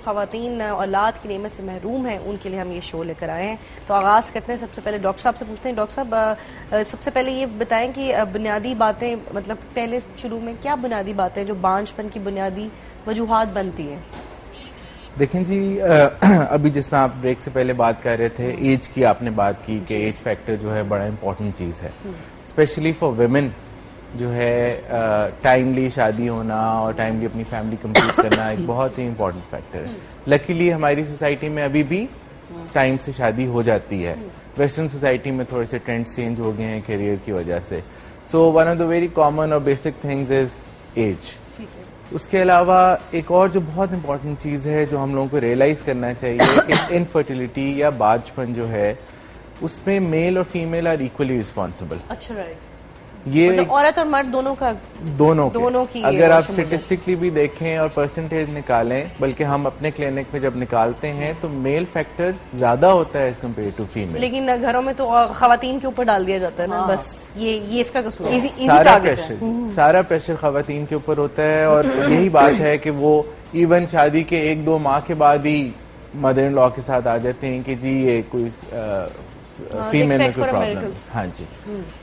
خواتین اولاد کی نعمت سے محروم ہیں ان کے لیے ہم یہ شو لے کر آئے ہیں. تو آغاز کرتے ہیں سب سے پہلے ڈاکٹر صاحب سے پوچھتے ہیں. ڈاکٹر صاحب سب سے پہلے یہ بتائیں کہ بنیادی باتیں مطلب پہلے شروع میں کیا بنیادی باتیں جو بانجھ پن کی بنیادی وجوہات بنتی ہیں؟ دیکھیں جی ابھی جس طرح آپ بریک سے پہلے بات کر رہے تھے ایج کی آپ نے بات کی کہ ایج فیکٹر جو ہے بڑا امپورٹنٹ چیز ہے اسپیشلی فار ویمن جو ہے ٹائملی شادی ہونا اور ٹائملی اپنی فیملی کمپلیٹ کرنا ایک بہت ہی امپورٹنٹ فیکٹر ہے. لکیلی ہماری سوسائٹی میں ابھی بھی ٹائم سے شادی ہو جاتی ہے. ویسٹرن سوسائٹی میں تھوڑے سے ٹرینڈز چینج ہو گئے ہیں کیریئر کی وجہ سے. So one of the very common اور بیسک تھنگز از ایج. اس کے علاوہ ایک اور جو بہت امپورٹنٹ چیز ہے جو ہم لوگوں کو ریئلائز کرنا چاہیے کہ انفرٹیلٹی یا باجھ پن جو ہے اس میں میل اور فیمیل آر ایکولی ریسپانسبل. اچھا رائٹ. یہ عورت اور مرد دونوں کی اگر آپ اسٹیٹسٹکلی بھی دیکھیں اور پرسنٹیج نکالیں بلکہ ہم اپنے کلینک میں جب نکالتے ہیں تو میل فیکٹر زیادہ ہوتا ہے ایز کمپیئر ٹو فیمیل. لیکن گھروں میں تو خواتین کے اوپر ڈال دیا جاتا ہے نا بس یہ اس کا قصور ہے. سارا پریشر خواتین کے اوپر ہوتا ہے اور یہی بات ہے کہ وہ ایون شادی کے 1-2 ماہ کے بعد ہی مدر ان لا کے ساتھ آ جاتے ہیں کہ جی یہ کوئی فیمیل میں کوئی پرابلم. ہاں جی.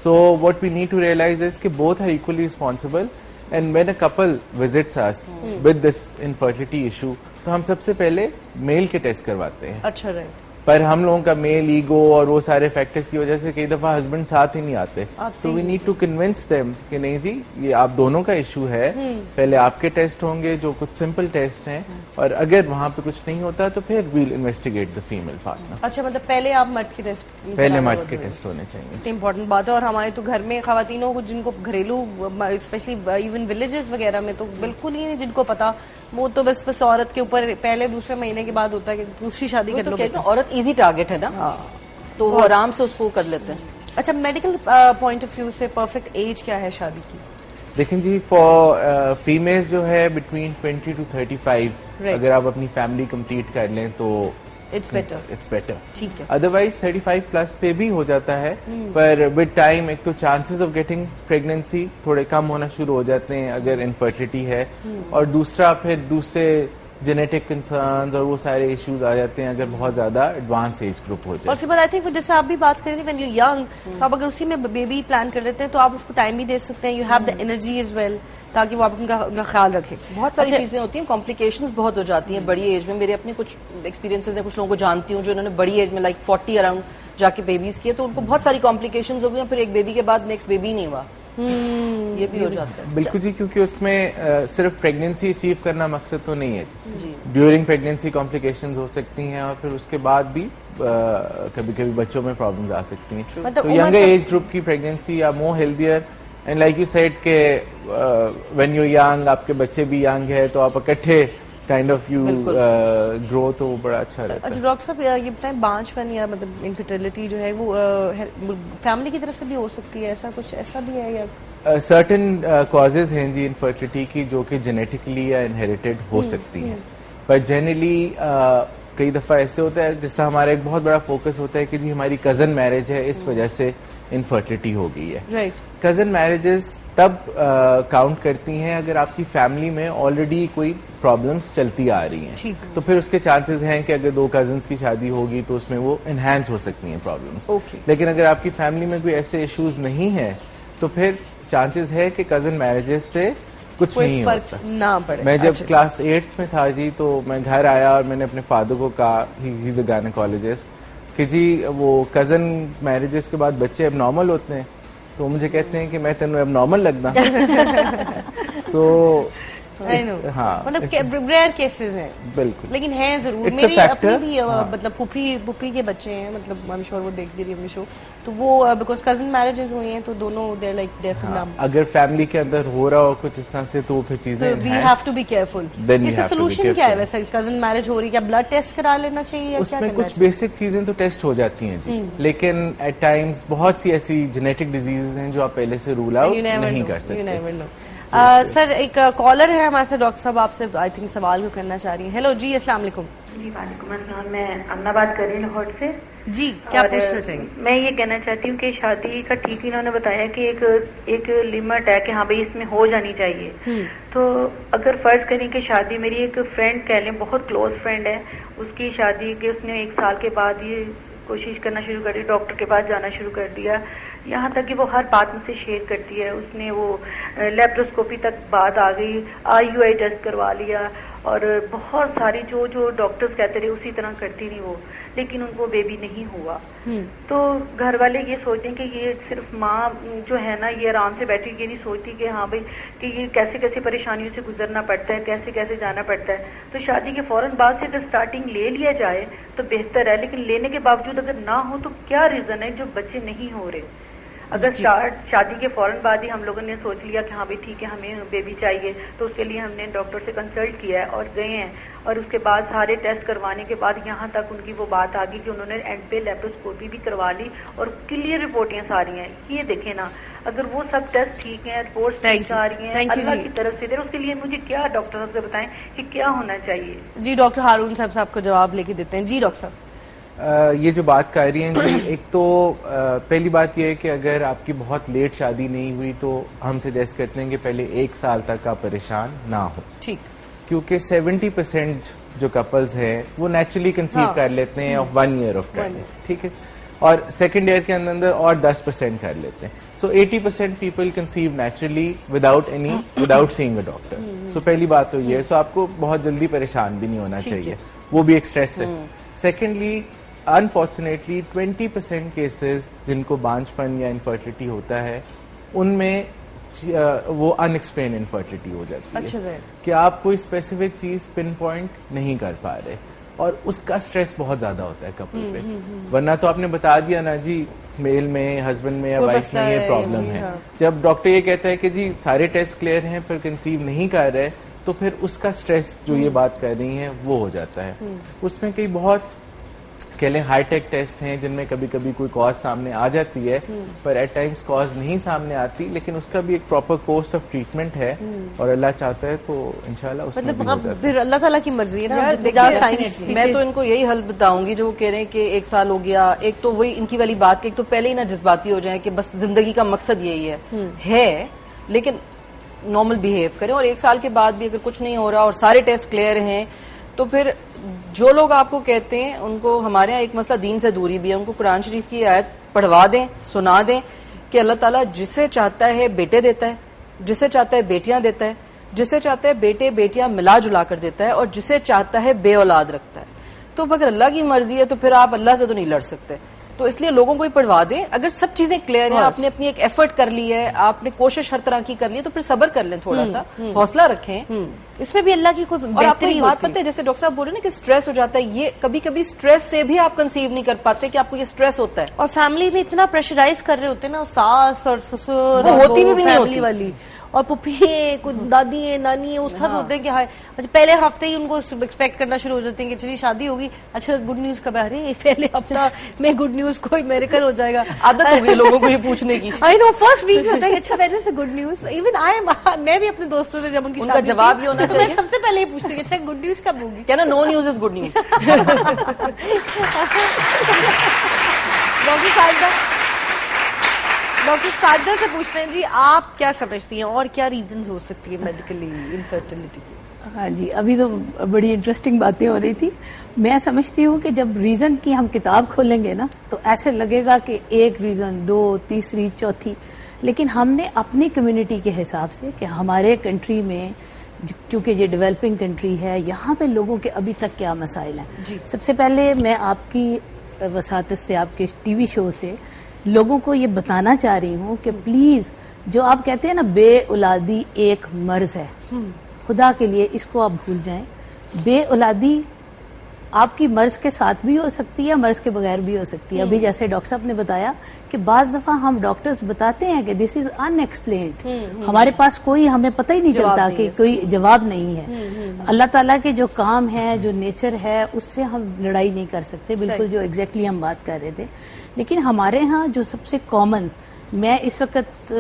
So what we need to realize is کہ both are equally responsible and when a couple visits us with this infertility issue تو ہم سب سے پہلے میل کے ٹیسٹ کرواتے ہیں. اچھا رائٹ. پر ہم لوگوں کا میل ایگو اور وہ سارے فیکٹرز کی وجہ سے کئی دفعہ ہسبینڈ ساتھ ہی نہیں آتے. تو we need to convince them کہ نہیں جی یہ آپ دونوں کا ایشو ہے. پہلے آپ کے ٹیسٹ ہوں گے جو کچھ سمپل ٹیسٹ ہیں اور اگر وہاں پہ کچھ نہیں ہوتا تو پھر we'll investigate the female partner. اچھا مطلب پہلے آپ مرد کے ٹیسٹ مرد کے ٹیسٹ ہونے چاہیے. امپورٹنٹ بات ہے. اور ہمارے تو گھر میں خواتینوں کو جن کو گھریلو اسپیشلی ایون ولیجز وغیرہ میں تو بالکل ہی نہیں جن کو پتا وہ تو بس عورت کے اوپر پہلے دوسرے مہینے کے بعد ہوتا ہے کہ دوسری شادی کر لو. عورت ایزی ٹارگٹ ہے نا تو وہ آرام سے اس کو کر لیتے ہیں. اچھا میڈیکل پوائنٹ آف ویو سے پرفیکٹ ایج کیا ہے شادی کی؟ دیکھیں جی فار فیمیلز جو ہے بٹوین 20 to 35 اگر آپ اپنی فیملی کمپلیٹ کر لیں تو اٹس بیٹر. ٹھیک ہے. ادروائز 35 پلس پہ بھی ہو جاتا ہے پر ود ٹائم ایک تو چانسز آف گیٹنگ پریگنینسی تھوڑے کم ہونا شروع ہو جاتے ہیں اگر انفرٹیلٹی ہے اور دوسرا پھر دوسرے جینیٹک کنسرنز اور وہ سارے ایشوز آ جاتے ہیں اگر بہت زیادہ ایڈوانس ایج گروپ ہو جائے. اور اس کے بعد آئی تھنک جیسے آپ بھی بات کر رہی تھی وین یو ینگ تو آپ اگر اسی میں بیبی پلان کر لیتے ہیں تو آپ اس کو ٹائم بھی دے سکتے ہیں. You have the energy as well تاکہ وہ آپ ان کا خیال رکھیں. بہت ساری چیزیں ہوتی ہیں کمپلیکیشنز بہت ہو جاتی ہیں بڑی ایج میں. میرے اپنے کچھ ایکسپیرینسز ہیں کچھ لوگوں کو جانتی ہوں جو انہوں نے بڑی ایج میں لائک 40 اراؤنڈ جا کے بیبیز کیے تو ان کو بہت ساری کمپلیکیشنز ہو گئی اور پھر ایک بیبی کے بعد نیکسٹ بیبی نہیں ہوا. یہ بھی ہو جاتا ہے. بالکل جی کیونکہ اس میں صرف پریگنینسی اچیو کرنا مقصد تو نہیں ہے جی. ڈیورنگ پریگنینسی کمپلیکیشنز ہو سکتی ہیں اور پھر اس کے بعد بھی کبھی کبھی بچوں میں پرابلمز آ سکتی ہیں. تو ینگر ایج گروپ کی pregnancy are more healthier and like you said کہ وین یو ینگ آپ کے بچے بھی ینگ ہے تو آپ اکٹھے کائنڈ آف یو گرو تو وہ بڑا اچھا رہتا ہے. اچھا ڈاکٹر صاحب یہ بتائیں بانجھ پن یا مطلب انفرٹیلٹی جو ہے وہ فیملی کی طرف سے بھی ہو سکتی ہے ایسا کچھ ایسا بھی ہے یا سرٹن کازز ہیں جی انفرٹیلٹی کی جو کہ جینیٹکلی یا انہیریٹڈ ہو سکتی ہیں پر جنرلی کئی دفعہ ایسے ہوتا ہے جس طرح ہمارا ایک بہت بڑا فوکس ہوتا ہے کہ جی ہماری کزن میرج ہے اس وجہ سے انفرٹیلٹی ہو گئی ہے. رائٹ. کزن میرجز تب کاؤنٹ کرتی ہیں اگر آپ کی فیملی میں آلریڈی کوئی پرابلمس چلتی آ رہی ہیں تو پھر اس کے چانسز ہیں کہ اگر 2 کزنس کی شادی ہوگی تو اس میں وہ انہینس ہو سکتی ہیں پرابلمس. لیکن اگر آپ کی فیملی میں کوئی ایسے ایشوز نہیں ہیں تو پھر چانسز ہے کہ کزن میرجز سے کچھ نہیں ہوتا. نہ پڑے. میں جب کلاس 8 میں تھا جی تو میں گھر آیا اور میں نے اپنے فادر کو کہا ہی از اے گائنیکالوجسٹ کہ جی وہ کزن میرجز کے بعد بچے اب نارمل ہوتے ہیں تو مجھے کہتے ہیں کہ میں تینوں اب نارمل لگنا. سو ہاں مطلب ریئر کیسز ہیں بالکل لیکن ہیں ضرور. میری اپنی بھی مطلب پھوپھی کے بچے ہیں مطلب آئی ایم شیور وہ دیکھ بھی رہی ہوں شو تو وہ بیکاز کزن میرجز ہوئی ہیں تو دونوں دے لائک ڈیفینٹ. اگر فیملی کے اندر ہو رہا ہو کچھ اس طرح سے تو پھر چیزیں we have to be careful. اس کا سولوشن کیا ہے ویسے کزن میرج ہو رہی ہے کیا بلڈ ٹیسٹ کرا لینا چاہیے؟ اس میں کچھ بیسک چیزیں تو ٹیسٹ ہو جاتی ہیں جی لیکن ایٹ ٹائمز بہت سی ایسی جینیٹک ڈیزیز ہیں جو آپ پہلے سے رول آؤٹ نہیں کر سکتے. سر ایک کالر ہے ہمارے ساتھ، ڈاکٹر صاحب آپ سے آئی تھنک سوال کو کرنا چاہ رہی ہیں. ہیلو جی، السلام علیکم. جی وعلیکم السلام. میں امنا بات کر رہی ہوں لاہور سے. جی کیا پوچھنا چاہیں گے؟ میں یہ کہنا چاہتی ہوں کہ شادی کا ٹھیک انہوں نے بتایا کہ ایک لمٹ ہے کہ ہاں بھائی اس میں ہو جانی چاہیے. تو اگر فرض کریں کہ شادی میری ایک فرینڈ کہہ لیں، بہت کلوز فرینڈ ہے، اس کی شادی کہ اس نے 1 سال کے بعد یہ کوشش کرنا شروع کر دی، ڈاکٹر کے پاس جانا شروع کر دیا، یہاں تک کہ وہ ہر بات مجھ سے شیئر کرتی ہے. اس نے وہ لیپروسکوپی تک بات آ گئی، IUI ٹیسٹ کروا لیا، اور بہت ساری جو ڈاکٹرز کہتے رہے اسی طرح کرتی رہی وہ، لیکن ان کو بیبی نہیں ہوا. تو گھر والے یہ سوچتے ہیں کہ یہ صرف ماں جو ہے نا یہ آرام سے بیٹھی، یہ نہیں سوچتی کہ ہاں بھائی کہ یہ کیسے کیسے پریشانیوں سے گزرنا پڑتا ہے، کیسے کیسے جانا پڑتا ہے. تو شادی کے فوراً بعد سے اگر اسٹارٹنگ لے لیا جائے تو بہتر ہے، لیکن لینے کے باوجود اگر نہ ہو تو کیا ریزن ہے جو بچے نہیں ہو رہے؟ اگر شادی کے فوراً بعد ہی ہم لوگوں نے سوچ لیا کہ ہاں بھائی ٹھیک ہے ہمیں بیبی چاہیے، تو اس کے لیے ہم نے ڈاکٹر سے کنسلٹ کیا ہے اور گئے ہیں، اور اس کے بعد سارے ٹیسٹ کروانے کے بعد یہاں تک ان کی وہ بات آ گئی کہ انہوں نے اینڈ پہ لیپروسکوپی بھی کروا لی اور کلیئر رپورٹیں ساری ہیں. یہ دیکھیں نا، اگر وہ سب ٹیسٹ ٹھیک ہیں، رپورٹس ٹھیک آ رہی ہیں اللہ کی طرف سے، پھر اس کے لیے مجھے کیا ڈاکٹر صاحب سے بتائیں کہ کیا ہونا چاہیے؟ جی ڈاکٹر ہارون صاحب کو جواب لے کے دیتے ہیں. جی ڈاکٹر صاحب، یہ جو بات کر رہی ہیں جی، ایک تو پہلی بات یہ ہے کہ اگر آپ کی بہت لیٹ شادی نہیں ہوئی تو ہم سجیسٹ کرتے ہیں کہ پہلے 1 سال تک آپ پریشان نہ ہو. ٹھیک. کیونکہ 70% جو کپلز ہیں وہ نیچرلی کنسیو کر لیتے ہیں آف 1 year آف ٹائم. ٹھیک ہے. اور سیکنڈ ایئر کے اندر اور 10% کر لیتے ہیں. So 80% people conceive naturally without seeing a doctor. So پہلی بات تو یہ ہے. سو آپ کو بہت جلدی پریشان بھی نہیں ہونا چاہیے، وہ بھی ایک اسٹریس ہے. سیکنڈلی انفارچونیٹلی 20% کیسز جن کو بانجپن یا انفرٹیلٹی ہوتا ہے ان میں وہ ان ایکسپلین انفرٹیلٹی ہو جاتی ہے کہ آپ کوئی اسپیسیفک چیز پن پوائنٹ نہیں کر پا رہے، اور اس کا اسٹریس بہت زیادہ ہوتا ہے کپل پہ. ورنہ تو آپ نے بتا دیا نا جی، میل میں، ہسبینڈ میں یا وائف میں یہ پرابلم ہے. جب ڈاکٹر یہ کہتا ہے کہ جی سارے ٹیسٹ کلیئر ہیں پھر کنسیو نہیں کر رہے، تو پھر اس کا اسٹریس جو یہ بات کر رہی ہیں وہ ہو جاتا ہے. اس میں کئی بہت کہہ لیں ہائی ٹیک ٹیسٹ ہیں جن میں کبھی کبھی کوئی کاز سامنے آ جاتی ہے، پر ایٹ ٹائمز کاز نہیں سامنے آتی، لیکن اس کا بھی ایک پراپر کورس آف ٹریٹمنٹ ہے، اور اللہ چاہتا ہے تو انشاءاللہ اس میں بھی ہو جاتا ہے. پھر اللہ تعالیٰ کی مرضی ہے نا. میں تو ان کو یہی حل بتاؤں گی جو وہ کہہ رہے ہیں کہ 1 سال ہو گیا. ایک تو وہی ان کی والی بات کہ ایک تو پہلے ہی نہ جذباتی ہو جائیں کہ بس زندگی کا مقصد یہی ہے، لیکن نارمل بیہیو کریں. اور 1 سال کے بعد بھی اگر کچھ نہیں ہو رہا اور سارے ٹیسٹ کلیئر ہیں تو پھر جو لوگ آپ کو کہتے ہیں ان کو، ہمارے یہاں ایک مسئلہ دین سے دوری بھی ہے، ان کو قرآن شریف کی آیت پڑھوا دیں، سنا دیں کہ اللہ تعالیٰ جسے چاہتا ہے بیٹے دیتا ہے، جسے چاہتا ہے بیٹیاں دیتا ہے، جسے چاہتا ہے بیٹے بیٹیاں ملا جلا کر دیتا ہے، اور جسے چاہتا ہے بے اولاد رکھتا ہے. تو اگر اللہ کی مرضی ہے تو پھر آپ اللہ سے تو نہیں لڑ سکتے. تو اس لیے لوگوں کو ہی پڑھوا دیں. اگر سب چیزیں کلیئر ہیں، آپ نے اپنی ایک ایفرٹ کر لی ہے، آپ نے کوشش ہر طرح کی کر لی ہے، تو پھر صبر کر لیں، تھوڑا سا حوصلہ رکھیں. اس میں بھی اللہ کی کوئی اور آپ کو بہتری بات پتہ ہے، جیسے ڈاکٹر صاحب بول رہے ہیں نا کہ اسٹریس ہو جاتا ہے، یہ کبھی کبھی اسٹریس سے بھی آپ کنسیو نہیں کر پاتے کہ آپ کو یہ اسٹریس ہوتا ہے. اور فیملی میں اتنا پریشرائز کر رہے ہوتے ہیں نا، ساس اور سسر وہ ہوتی بھی نہیں ہوتی والی، اور پپی کچھ دادی ہیں، نانی ہیں، وہ سب ہوتے ہیں کہ ہائے پہلے ہفتے ہی ان کو ایکسپیکٹ کرنا شروع ہو جاتے ہیں کہ چلیے شادی ہوگی، اچھا گڈ نیوز کب ہے؟ رہے پہلے ہفتہ میں گڈ نیوز کوئی میریکل ہو جائے گا. عادت ہو گئی لوگوں کو یہ پوچھنے کی. آئی نو فرسٹ ویک ہوتا ہے کہ اچھا پہلے سے گڈ نیوز. ایون میں بھی اپنے دوستوں سے جب ان کی ان کا جواب یہ ہونا چاہیے، میں سب سے پہلے یہ پوچھتی ہوں اچھا گڈ نیوز کب ہوگی؟ کیا نا no news is good news. Doctor Sajida سے پوچھتے ہیں جی آپ کیا سمجھتی ہیں اور کیا ریزنز ہو سکتی ہے میڈیکلی انفرٹیلٹی کی؟ ہاں جی، ابھی تو بڑی انٹرسٹنگ باتیں ہو رہی تھی. میں سمجھتی ہوں کہ جب ریزن کی ہم کتاب کھولیں گے نا تو ایسے لگے گا کہ 1 ریزن 2 تیسری چوتھی، لیکن ہم نے اپنی کمیونٹی کے حساب سے کہ ہمارے کنٹری میں چونکہ یہ ڈیولپنگ کنٹری ہے، یہاں پہ لوگوں کے ابھی تک کیا مسائل ہیں. سب سے پہلے میں آپ کی وساطت سے، آپ کے ٹی وی شو سے لوگوں کو یہ بتانا چاہ رہی ہوں کہ پلیز جو آپ کہتے ہیں نا بے اولادی ایک مرض ہے، خدا کے لیے اس کو آپ بھول جائیں. بے اولادی آپ کی مرض کے ساتھ بھی ہو سکتی ہے، مرض کے بغیر بھی ہو سکتی ہے. ابھی جیسے ڈاکٹر صاحب نے بتایا کہ بعض دفعہ ہم ڈاکٹرز بتاتے ہیں کہ دس از ان ایکسپلینڈ، ہمارے پاس کوئی، ہمیں پتہ ہی نہیں چلتا کہ کوئی جواب نہیں ہے. اللہ تعالیٰ کے جو کام ہے، جو نیچر ہے، اس سے ہم لڑائی نہیں کر سکتے، بالکل جو ایگزیکٹلی ہم بات کر رہے تھے. لیکن ہمارے ہاں جو سب سے کامن، میں اس وقت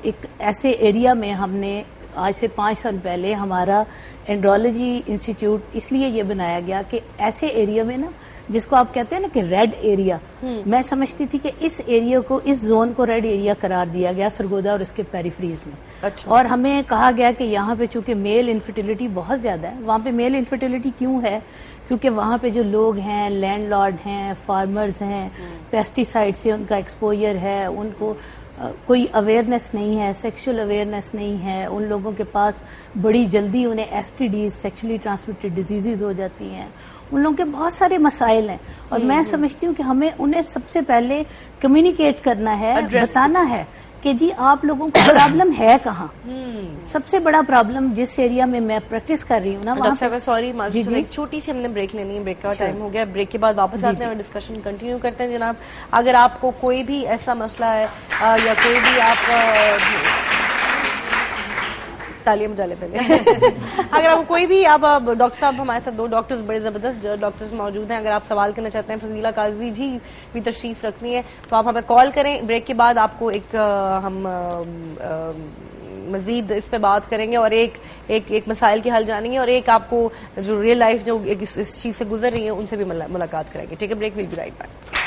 ایک ایسے ایریا میں ہم نے آج سے 5 سال پہلے ہمارا اینڈرولوجی انسٹیٹیوٹ اس لیے یہ بنایا گیا کہ ایسے ایریا میں نا جس کو آپ کہتے ہیں نا کہ ریڈ ایریا، میں سمجھتی تھی کہ اس ایریا کو، اس زون کو ریڈ ایریا قرار دیا گیا سرگودا اور اس کے پیریفریز میں. اور ہمیں کہا گیا کہ یہاں پہ چونکہ میل انفرٹیلٹی بہت زیادہ ہے. وہاں پہ میل انفرٹیلٹی کیوں ہے؟ کیونکہ وہاں پہ جو لوگ ہیں، لینڈ لارڈ ہیں، فارمرز ہیں، پیسٹی سائڈ سے ان کا ایکسپوجر ہے، ان کو کوئی اویئرنیس نہیں ہے، سیکشل اویئرنیس نہیں ہے، ان لوگوں کے پاس بڑی جلدی انہیں S T Ds, sexually transmitted diseases ہو جاتی ہیں. ان لوگوں کے بہت سارے مسائل ہیں اور میں سمجھتی ہوں کہ ہمیں انہیں سب سے پہلے کمیونیکیٹ کرنا ہے، بتانا ہے کہ جی آپ لوگوں کو پرابلم ہے کہاں. سب سے بڑا پرابلم جس ایریا میں میں پریکٹس کر رہی ہوں نا، ڈاکٹر صاحب سوری ایک چھوٹی سی ہم نے بریک لینی ہے، بریک کا ٹائم ہو گیا. بریک کے بعد واپس آتے ہیں اور ڈسکشن کنٹینیو کرتے ہیں. جناب اگر آپ کو کوئی بھی ایسا مسئلہ ہے یا کوئی بھی آپ تالیاں بجا لے پہلے اگر آپ کو کوئی بھی، آپ ڈاکٹر صاحب ہمارے ساتھ 2 ڈاکٹرز بڑے زبردست ڈاکٹرز موجود ہیں، اگر آپ سوال کرنا چاہتے ہیں، فضیلہ قاضی جی بھی تشریف رکھنی ہے تو آپ ہمیں کال کریں. بریک کے بعد آپ کو ایک ہم مزید اس پہ بات کریں گے اور ایک مسائل کے حل جانیں گے اور ایک آپ کو جو ریئل لائف جو اس چیز سے گزر رہی ہے ان سے بھی ملاقات کریں گے. ٹھیک ہے، break, we'll be right back.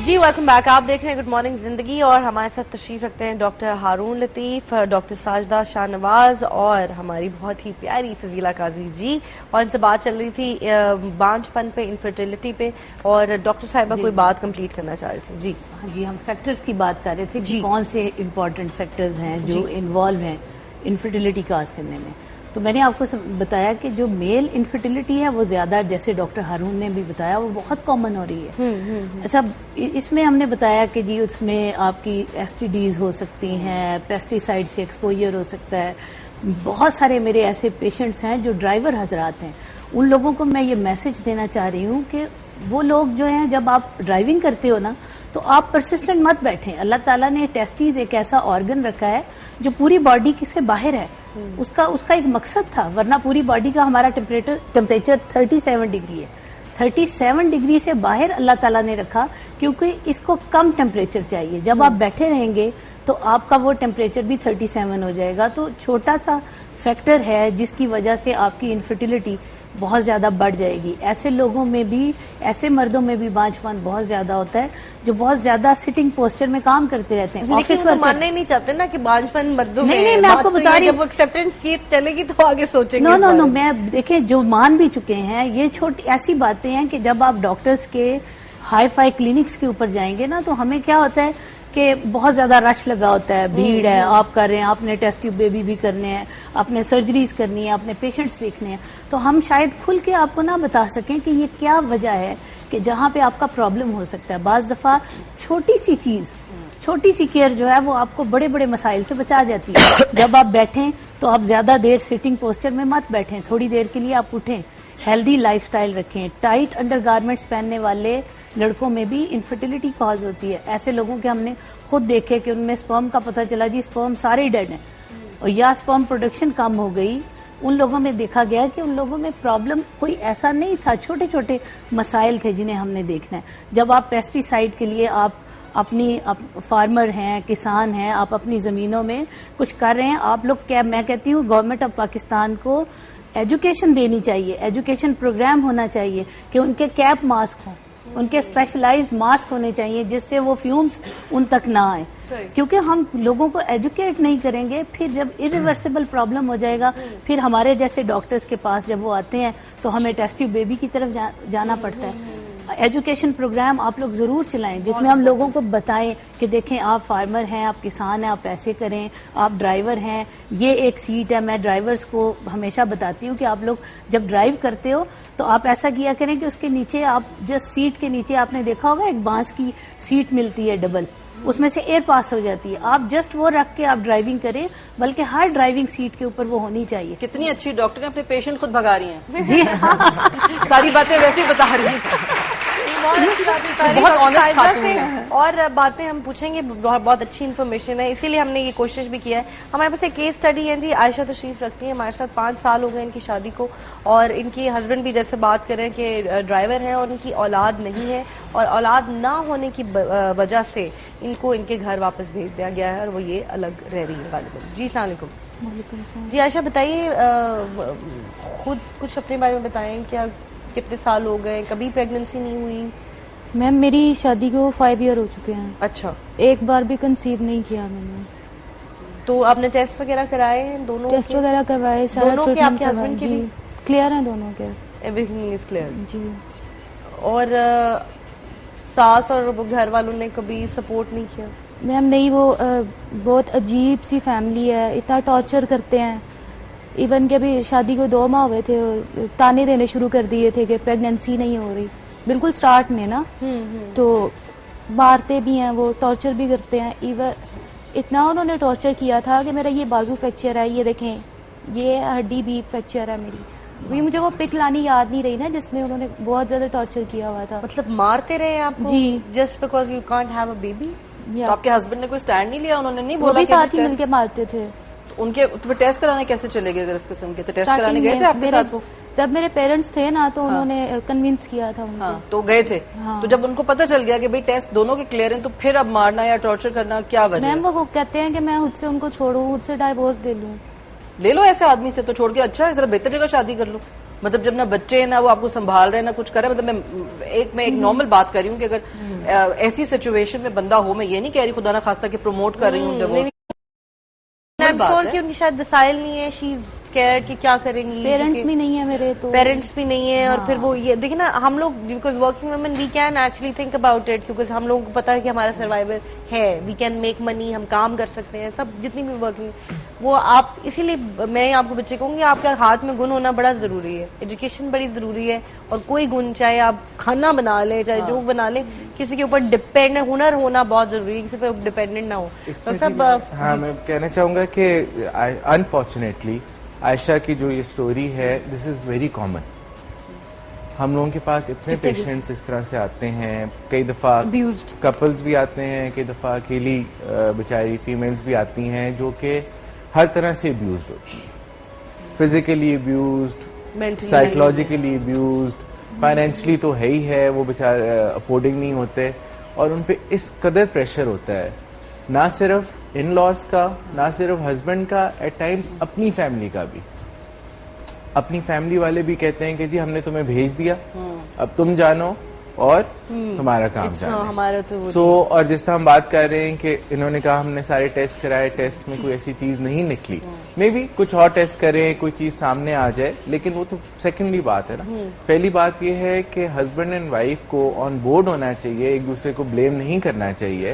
جی ویلکم بیک. آپ دیکھ رہے ہیں گڈ مارننگ زندگی اور ہمارے ساتھ تشریف رکھتے ہیں ڈاکٹر ہارون لطیف، ڈاکٹر ساجدہ شاہ نواز اور ہماری بہت ہی پیاری فضیلہ قاضی جی. اور ان سے بات چل رہی تھی بانجھ پن پہ، انفرٹیلٹی پہ، اور ڈاکٹر صاحبہ کوئی بات کمپلیٹ کرنا چاہ رہے تھے. جی جی، ہم فیکٹرز کی بات کر رہے تھے کہ کون سے امپورٹنٹ فیکٹرز ہیں جو انوالو ہیں انفرٹیلٹی کاز کرنے میں. تو میں نے آپ کو بتایا کہ جو میل انفرٹیلٹی ہے وہ زیادہ، جیسے ڈاکٹر ہارون نے بھی بتایا، وہ بہت کامن ہو رہی ہے. اچھا، اس میں ہم نے بتایا کہ جی اس میں آپ کی ایس ٹی ڈیز ہو سکتی ہیں، پیسٹی سائڈ سے ایکسپوجر ہو سکتا ہے. بہت سارے میرے ایسے پیشنٹس ہیں جو ڈرائیور حضرات ہیں، ان لوگوں کو میں یہ میسج دینا چاہ رہی ہوں کہ وہ لوگ جو ہیں جب آپ ڈرائیونگ کرتے ہو نا تو آپ پرسسٹنٹ مت بیٹھیں. اللہ تعالیٰ نے ٹیسٹیز ایک ایسا آرگن رکھا ہے جو پوری باڈی سے باہر ہے. اس کا ایک مقصد تھا، ورنہ پوری باڈی کا ہمارا ٹیمپریچر 37 ڈگری ہے. 37 ڈگری سے باہر اللہ تعالیٰ نے رکھا کیونکہ اس کو کم ٹیمپریچر چاہیے. جب آپ بیٹھے رہیں گے تو آپ کا وہ ٹیمپریچر بھی 37 ہو جائے گا. تو چھوٹا سا فیکٹر ہے جس کی وجہ سے آپ کی انفرٹیلٹی بہت زیادہ بڑھ جائے گی. ایسے لوگوں میں بھی، ایسے مردوں میں بھی بانجھ پن بہت زیادہ ہوتا ہے جو بہت زیادہ سٹنگ پوسچر میں کام کرتے رہتے ہیں. آفس میں ماننا ہی نہیں چاہتے نا کہ بانجھ پن مردوں میں. نہیں، میں آپ کو بتا رہی ہوں، جب ایکسیپٹنس کی چلے گی تو آگے سوچیں گے. نو میں دیکھیں جو مان بھی چکے ہیں، یہ چھوٹی ایسی باتیں ہیں کہ جب آپ ڈاکٹرز کے ہائی فائی کلینکس کے اوپر جائیں گے نا تو ہمیں کیا ہوتا ہے کہ بہت زیادہ رش لگا ہوتا ہے، بھیڑ ہے، آپ کر رہے ہیں، آپ نے ٹیسٹ ٹیوب بیبی بھی کرنے ہیں، آپ نے سرجریز کرنی ہے، آپ نے پیشنٹس دیکھنے ہیں. تو ہم شاید کھل کے آپ کو نہ بتا سکیں کہ یہ کیا وجہ ہے کہ جہاں پہ آپ کا پرابلم ہو سکتا ہے. بعض دفعہ چھوٹی سی چیز، چھوٹی سی کیئر جو ہے وہ آپ کو بڑے بڑے مسائل سے بچا جاتی ہے. جب آپ بیٹھیں تو آپ زیادہ دیر سٹنگ پوسچر میں مت بیٹھیں، تھوڑی دیر کے لیے آپ اٹھیں، ہیلدی لائف سٹائل رکھیں. ٹائٹ انڈر گارمنٹس پہننے والے لڑکوں میں بھی انفرٹیلٹی کاز ہوتی ہے. ایسے لوگوں کے ہم نے خود دیکھے کہ ان میں سپرم کا پتہ چلا جی سپرم سارے ڈیڈ ہیں اور یا سپرم پروڈکشن کم ہو گئی. ان لوگوں میں دیکھا گیا کہ ان لوگوں میں پرابلم کوئی ایسا نہیں تھا، چھوٹے چھوٹے مسائل تھے جنہیں ہم نے دیکھنا ہے. جب آپ پیسٹی سائڈ کے لیے آپ اپنی فارمر ہیں، کسان ہیں، آپ اپنی زمینوں میں کچھ کر رہے ہیں، آپ لوگ کیا، میں کہتی ہوں گورنمنٹ آف پاکستان کو ایجوکیشن دینی چاہیے، ایجوکیشن پروگرام ہونا چاہیے کہ ان کے کیپ ماسک ہوں، ان کے اسپیشلائز ماسک ہونے چاہیے جس سے وہ فیومز ان تک نہ آئیں. کیونکہ ہم لوگوں کو ایجوکیٹ نہیں کریں گے، پھر جب irreversible پرابلم ہو جائے گا، پھر ہمارے جیسے ڈاکٹرز کے پاس جب وہ آتے ہیں تو ہمیں ٹیسٹ ٹیوب بیبی کی طرف جانا پڑتا ہے. ایجوکیشن پروگرام آپ لوگ ضرور چلائیں جس میں ہم لوگوں کو بتائیں کہ دیکھیں آپ فارمر ہیں، آپ کسان ہیں، آپ ایسے کریں، آپ ڈرائیور ہیں، یہ ایک سیٹ ہے. میں ڈرائیورز کو ہمیشہ بتاتی ہوں کہ آپ لوگ جب ڈرائیو کرتے ہو تو آپ ایسا کیا کریں کہ اس کے نیچے آپ جس سیٹ کے نیچے آپ نے دیکھا ہوگا ایک بانس کی سیٹ ملتی ہے ڈبل، اس میں سے ایئر پاس ہو جاتی ہے. آپ جسٹ وہ رکھ کے آپ ڈرائیونگ کریں, بلکہ ہر ڈرائیونگ سیٹ کے اوپر وہ ہونی چاہیے. کتنی اچھی ڈاکٹر نے اپنے پیشنٹ خود بھگا رہی ہیں. جی ساری باتیں ویسے ہی بتا رہی ہیں. بہت آنےسٹ خاتون ہیں. اور باتیں ہم پوچھیں گے, بہت اچھی انفارمیشن ہے, اسی لیے ہم نے یہ کوشش بھی کیا ہے. ہمارے پاس ایک کیس اسٹڈی ہے جی. عائشہ تشریف رکھتی ہیں ہمارے ساتھ, 5 سال ہو گئے ان کی شادی کو, اور ان کی ہسبینڈ بھی جیسے بات کریں کہ ڈرائیور ہیں اور ان کی اولاد نہیں ہے, اور اولاد نہ ہونے کی وجہ سے ان کو ان کے گھر واپس بھیج دیا گیا ہے, اور وہ یہ الگ رہ رہی ہے غالباً. جی السلام علیکم. وعلیکم السلام. جی عائشہ بتائیے, خود کچھ اپنے بارے میں بتائیں, کیا کتنے سال ہو گئے, کبھی پریگننسی نہیں ہوئی؟ میم میری شادی کو 5 ایئر ہو چکے ہیں. اچھا. ایک بار بھی کنسیو نہیں کیا میں نے. تو آپ نے ٹیسٹ وغیرہ کرائے ہیں دونوں؟ ٹیسٹ وغیرہ کروائے, سارا دونوں کے, آپ کے ٹریٹمنٹ ہسبینڈ کے جی بھی کلیئر ہیں دونوں کے. Everything is clear. جی. اور ساس اور گھر والوں نے کبھی سپورٹ نہیں کیا؟ میم نہیں, وہ بہت عجیب سی فیملی ہے, اتنا ٹارچر کرتے ہیں. ایون کہ ابھی شادی کو 2 ماہ ہوئے تھے اور تانے دینے شروع کر دیے تھے کہ پریگننسی نہیں ہو رہی, بالکل سٹارٹ میں نا. تو مارتے بھی ہیں وہ, ٹارچر بھی کرتے ہیں. ایون اتنا انہوں نے ٹارچر کیا تھا کہ میرا یہ بازو فریکچر ہے, یہ دیکھیں یہ ہڈی بھی فریکچر ہے میری. وہی مجھے وہ پک لانی یاد نہیں رہی نا جس میں انہوں نے بہت زیادہ ٹارچر کیا ہوا تھا. مطلب مارتے رہے آپ کو جی, just because you can't have a baby? تو آپ کے ہسبینڈ نے کوئی اسٹینڈ نہیں لیا؟ انہوں نے نہیں وہ بولا بھی کہ ساتھ ہی مل کے مارتے تھے. ان کے ٹیسٹ کرانے کیسے چلے گئے اگر اس قسم کے؟ تو ٹیسٹ کرانے گئے تھے آپ کے ساتھ وہ؟ جب میرے پیرنٹس تھے نا تو انہوں نے کنوینس کیا تھا ان کو. ہاں تو گئے تھے. تو جب ان کو پتہ چل گیا کہ بھئی ٹیسٹ دونوں کے کلیئر ہیں, تو پھر اب مارنا یا ٹارچر کرنا کیا وجہ ہے؟ میم وہ کہتے ہیں کہ میں خود سے ان کو چھوڑوں, خود سے ڈائیورس لے لوں. لے لو ایسے آدمی سے تو چھوڑ کے, اچھا ہے ذرا بہتر جگہ شادی کر لو. مطلب جب نہ بچے ہیں, نہ وہ آپ کو سنبھال رہے ہیں, نہ کچھ کر رہے ہیں. مطلب میں ایک نارمل بات کر رہی ہوں کہ اگر ایسی سچویشن میں بندہ ہو, میں یہ نہیں کہہ رہی خدا نہ خواستہ کہ پروموٹ کر رہی ہوں ڈیورس, کہ ان کی شاید وسائل نہیں ہے, شی از اسکیئرڈ کہ کیا کریں گی. پیرنٹس بھی نہیں ہے میرے, تو پیرنٹس بھی نہیں ہے, اور پھر وہ یہ دیکھیں نا, ہم لوگ because working women we can actually think about it, کیونکہ ہم لوگوں کو پتا ہے کہ ہمارا سروائیول ہے, وی کین میک منی, ہم کام کر سکتے ہیں, سب جتنی بھی ورکنگ وہ آپ. اسی لیے میں آپ کو بچے کہوں گی, آپ کے ہاتھ میں گن ہونا بڑا ضروری ہے, ایجوکیشن بڑی ضروری ہے, اور کوئی گن, چاہے آپ کھانا بنا لیں, چاہے جو بنا لیں, کسی کے اوپر ڈپینڈ, ہنر ہونا بہت ضروری ہے, کسی پہ ڈپینڈنٹ نہ ہو. تو سب ہاں میں کہنا چاہوں گا کہ انفارچونیٹلی عائشہ کی جو یہ سٹوری ہے, دس از ویری کامن. ہم لوگوں کے پاس اتنے پیشنٹس اس طرح سے آتے ہیں, کئی دفعہ کپلز بھی آتے ہیں, کئی دفعہ اکیلی بیچاری فیمیلز بھی آتی ہیں جو کہ ہر طرح سے ابیوزڈ ہوتی ہیں, physically abused, psychologically abused, financially تو ہے ہی ہے, وہ بیچارے افورڈنگ نہیں ہوتے, اور ان پہ اس قدر پریشر ہوتا ہے, نہ صرف ان لاس کا, نہ صرف ہسبینڈ کا, ایٹ ٹائمز اپنی فیملی کا بھی. اپنی فیملی والے بھی کہتے ہیں کہ جی ہم نے تمہیں بھیج دیا, اب تم جانو اور تمہارا کام جانو. سو اور جس طرح ہم بات کر رہے ہیں کہ انہوں نے کہا ہم نے سارے ٹیسٹ کرائے, ٹیسٹ میں کوئی ایسی چیز نہیں نکلی, مے بی کچھ اور ٹیسٹ کریں, کوئی چیز سامنے آ جائے, لیکن وہ تو سیکنڈلی بات ہے نا. پہلی بات یہ ہے کہ ہسبینڈ اینڈ وائف کو آن بورڈ ہونا چاہیے, ایک دوسرے کو بلیم نہیں کرنا چاہیے,